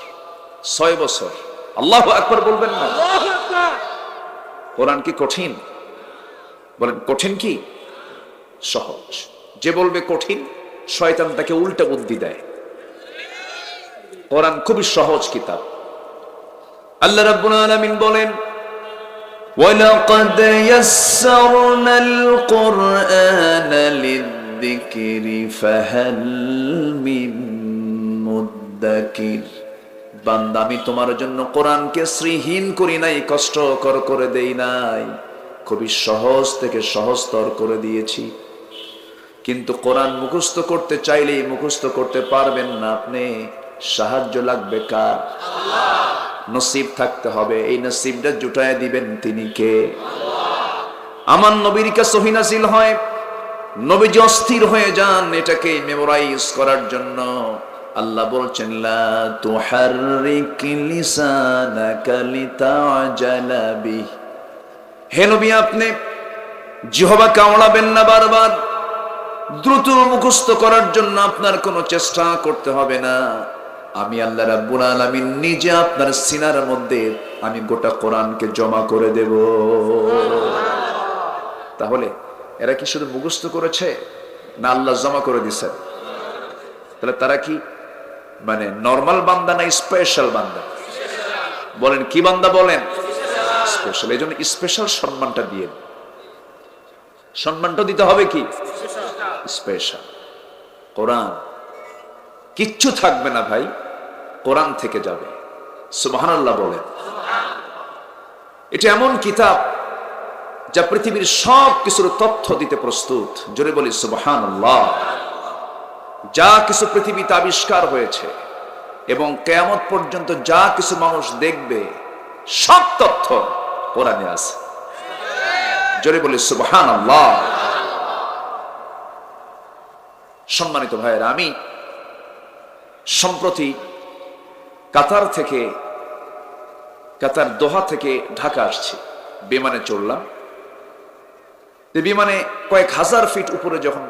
6 বছর, আল্লাহু আকবার বলবেন না? কোরআন কি কঠিন? বলেন কঠিন কি সহজ? যে বলবে কঠিন, শয়তান তাকে উল্টা বুদ্ধি দেয়। কোরআন খুবই সহজ কিতাব। আল্লাহ রাব্বুল আলামিন বলেন, ওয়ালাকাদ ইয়াসসারনাল কুরআনা লিয-যিকরি ফাহাল মিন মুদ্দাকির। বান্দা, আমি তোমার জন্য কোরআনকে শ্রীহীন করি নাই, কষ্টকর করে দেই নাই, খুবই সহজ থেকে সহজতর করে দিয়েছি। কিন্তু কোরআন মুখস্থ করতে চাইলেই মুখস্থ করতে পারবেন না আপনি। সাহায্য লাগবে কার? আল্লাহ। নসিব থাকতে হবে, এই নসিবটা জুটায় দিবেন তিনি কে? আমার নবীর কাছে ওহী নাযিল হয়, নবীজি অস্থির হয়ে যান এটাকে মেমোরাইজ করার জন্য। আল্লাহ বলছেন, লা তুহাররিক লিসানাকা লিতা'জালা বিহি। হে নবী, আপনি জিহ্বা কামড়াবেন না বারবার। দ্রুত মুখস্থ করার জন্য আপনার কোনো চেষ্টা করতে হবে না। আমি আল্লাহ রাব্বুল আলামিন নিজে আপনার সিনার মধ্যে আমি গোটা কোরআনকে জমা করে দেব। তাহলে এরা কি শুধু মুখস্থ করেছে, না আল্লাহ জমা করে দিয়েছেন? তাহলে তারা কি মানে নরমাল বান্দা না স্পেশাল বান্দা? বলেন কি বান্দা? বলেন স্পেশাল। এই জন্য স্পেশাল সম্মানটা দিয়ে, সম্মানটা দিতে হবে কি স্পেশাল। কোরআন কিচ্ছু থাকবে না ভাই, কোরআন থেকে যাবে। সুবহানাল্লাহ বলেন। এটা এমন কিতাব যা পৃথিবীর সব কিছুর তথ্য দিতে প্রস্তুত। জোরে বলি সুবহানাল্লাহ। যা কিছু পৃথিবীতে আবিষ্কার হয়েছে এবং কিয়ামত পর্যন্ত যা কিছু মানুষ দেখবে, সব তথ্য কোরআনে আছে। জোরে বলি সুবহানাল্লাহ। সম্মানিত ভাইয়েরা, আমি সম্প্রতি কাতার দোহা থেকে ঢাকা আসছি, বিমানে চড়লাম। বিমানে কয়েক হাজার ফিট উপরে যখন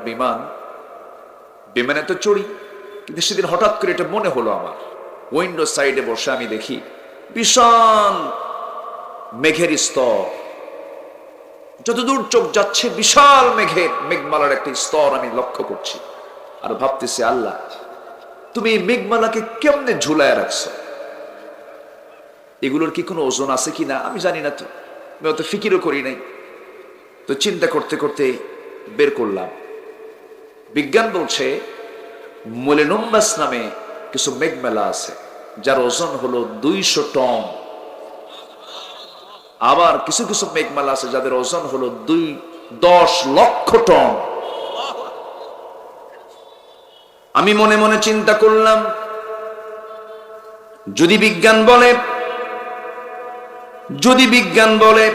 বিমানে তো চড়ি, কিন্তু সেদিন হঠাৎ করে এটা মনে হলো আমার, উইন্ডো সাইডে বসে আমি দেখি বিশাল মেঘের স্তর, যতদূর চোখ যাচ্ছে বিশাল মেঘমালার একটি স্তর আমি লক্ষ্য করছি। আর ভাবতেছি, আল্লাহ তুমি এই মেঘমালাকে কেমনে ঝুলায় রাখছো? এগুলোর কি কোনো ওজন আছে কিনা আমি জানি না, তো আমি অত ফিকিরও করি নাই। তো চিন্তা করতে করতে বের করলাম, বিজ্ঞান বলছে মোলেনুম্বাস নামে কিছু মেঘমালা আছে যার ওজন হলো 200 টন। আবার কিছু কিছু মেঘমালা আছে যাদের ওজন হলো 10 লক্ষ টন। আমি মনে মনে চিন্তা করলাম, যদি বিজ্ঞান বলে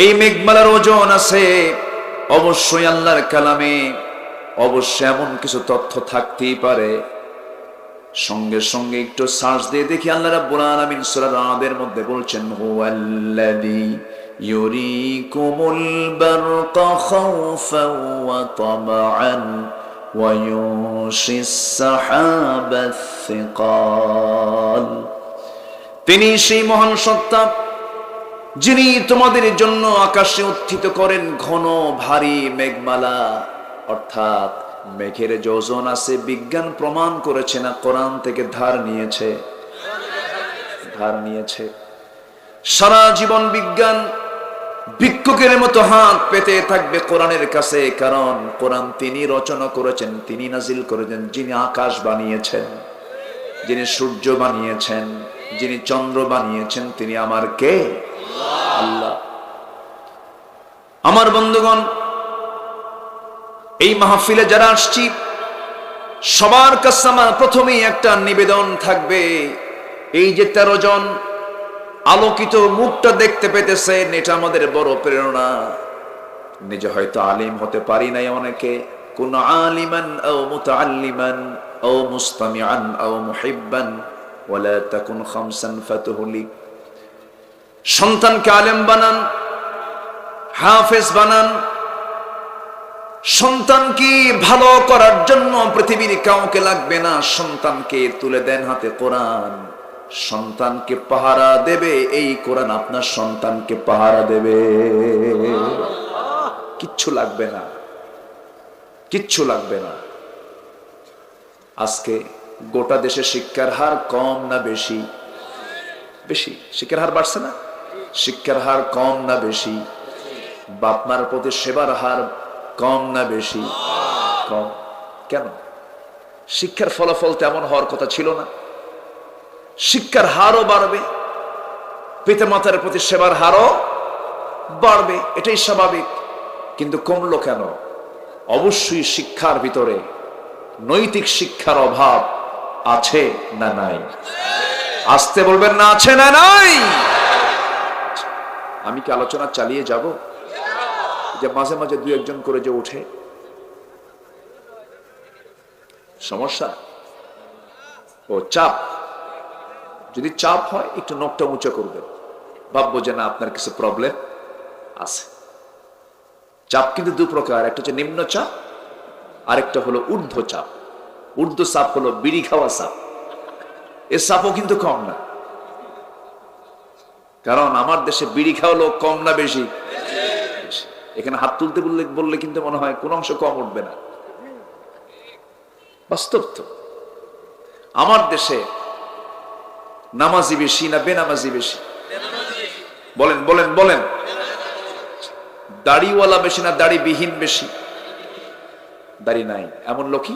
এই মেঘমালার ওজন আছে, অবশ্যই আল্লাহর কালামে অবশ্যই এমন কিছু তথ্য থাকতেই পারে। সঙ্গে সঙ্গে একটু সার্চ দিয়ে দেখি আল্লাহ রাব্বুল আলামিন সূরা রাদের মধ্যে বলছেন, হুয়াল্লাযী ইউরিকুমুল বারকা খাওফান ওয়া তামআন ওয়া ইউনশিস সাহাবাস সিকাল। তিনি সেই মহান সত্তা যিনি তোমাদের জন্য আকাশে উত্থিত করেন ঘন ভারী মেঘমালা। অর্থাৎ মেঘের যে ওজন আছে, বিজ্ঞান প্রমাণ করেছে না কোরআন থেকে ধার নিয়েছে। সারা জীবন বিজ্ঞান ভিক্ষুকের মতো হাত পেতে থাকবে কোরআনের কাছে, কারণ কোরআন তিনি রচনা করেছেন, তিনি নাজিল করেছেন, যিনি আকাশ বানিয়েছেন, যিনি সূর্য বানিয়েছেন, যিনি চন্দ্র বানিয়েছেন, তিনি আমার কে? আল্লাহ। আমার বন্ধুগণ, এই মাহফিলে যারা আসছি সবার কাছে আমার প্রথমেই একটা নিবেদন থাকবে, এই যে 13 জন আলোকিত মুখটা দেখতে পেতেছেন, এটা আমাদের বড় প্রেরণা। নিজে হয়তো আলিম হতে পারি নাই অনেকে, কোন আলিমান আও মুতাআল্লিমান আও মুস্তামিআন আও মুহিব্বান ওয়ালা তাকুন খামসান ফাতুহলি। সন্তানকে আলেম বানান, হাফেজ বানান, সন্তানকে ভালো করার জন্য পৃথিবীর কাউকে লাগবে না, সন্তানকে তুলে দেন হাতে কোরআন, সন্তানকে পাহারা দেবে এই কোরআন, আপনার সন্তানকে পাহারা দেবে, কিচ্ছু লাগবে না, কিচ্ছু লাগবে না। আজকে গোটা দেশে শিক্ষার হার কম না বেশি? বেশি। শিক্ষার হার বাড়ছে না? শিক্ষার হার কম না বেশি? বাপ মার প্রতি সেবার হার কম না বেশি? কম। কেন? শিক্ষার ফলাফল তেমন হওয়ার কথা ছিল না। শিক্ষার হারও বাড়বে, পিতা মাতার প্রতি সেবার হারও বাড়বে, এটাই স্বাভাবিক। কিন্তু কমলো কেন? অবশ্যই শিক্ষার ভিতরে নৈতিক শিক্ষার অভাব আছে না নাই? আসতে বলবেন না, আছে না নাই? আমি কি আলোচনা চালিয়ে যাব? যে মাঝে মাঝে দুই একজন করে যে উঠে, সমস্যা? ও চাপ। যদি চাপ হয় একটু নখটা উঁচু করবেন, ভাববো যে না আপনার কিছু প্রবলেম আছে। চাপ কিন্তু দু প্রকার, একটা হচ্ছে নিম্ন চাপ, আরেকটা হলো ঊর্ধ্ব চাপ। ঊর্ধ্ব চাপ হলো বিড়ি খাওয়া চাপ। এ চাপও কিন্তু কম না, কারণ আমার দেশে বিড়ি খাওয়া লোক কম না বেশি? এখানে হাত তুলতে বললে কিন্তু মনে হয় কোন অংশ কম উঠবে না। বাস্তব তো। আমার দেশে নামাজি বেশি না বেনামাজি বেশি? বলেন বলেন বলেন। দাড়িওয়ালা বেশি না দাড়িবিহীন বেশি? দাড়ি নাই এমন লোকই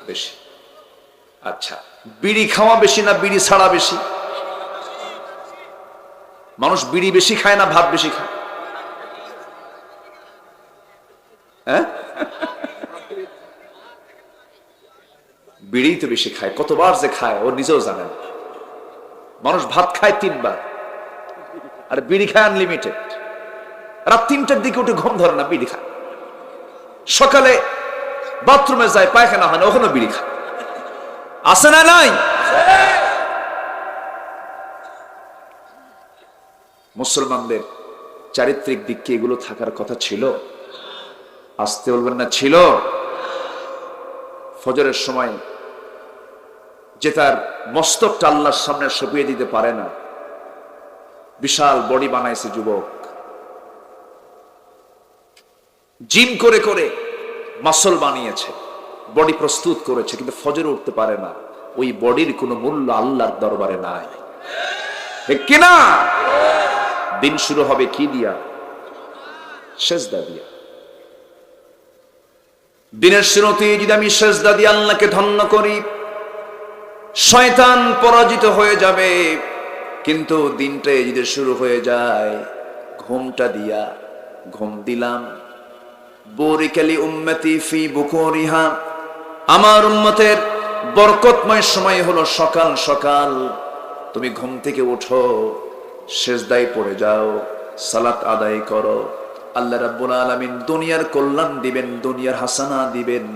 বেশি। আচ্ছা, বিড়ি খাওয়া বেশি না বিড়ি ছাড়া বেশি? মানুষ বিড়ি বেশি খায় না ভাত বেশি খায়? হ্যাঁ, বিড়ি তো বেশি খায়। কতবার যে খায় ও নিজেও জানেন। মানুষ ভাত খায় 3 বার, আর বিড়ি খায় আনলিমিটেড। রাত 3টার দিকে উঠে ঘুম ধরে না, বিড়ি খায়। সকালে বাথরুমে যায়, পায়খানা হয় না, ওখানে বিড়ি খায়। আছে না নাই? মুসলমানদের চারিত্রিক দিক কি এগুলো থাকার কথা ছিল? আসতে বলবেন না, ছিল। ফজরের সময় যে তার মস্তকটা আল্লাহর সামনে সঁপিয়ে দিতে পারে না, বিশাল বডি বানাইছে যুবক, জিম করে করে মাসল বানিয়েছে, বডি প্রস্তুত করেছে, কিন্তু ফজরে উঠতে পারে না। ওই বডির কোনো মূল্য আল্লাহর দরবারে নাই, ঠিক কিনা? দিন শুরু হবে কি দিয়া? সেজদা দিয়া। দিনের শুরুতে যদি আমি সেজদা দিয়ে আল্লাহকে ধন্য করি, শয়তান পরাজিত হয়ে যাবে। কিন্তু দিনটা যদি শুরু হয়ে যায় ঘুমটা দিয়া, ঘুম দিলাম, বুরিকালি উম্মতি ফি বুকুরিহা, আমার উম্মতের বরকতময় সময় হলো সকাল সকাল। তুমি ঘুম থেকে উঠো, সেজদায় পড়ে যাও, সালাত আদায় করো। আল্লাহ রাব্বুল আলামিন দুনিয়ার কল্যাণ দিবেন, দুনিয়ার হাসানা দিবেন।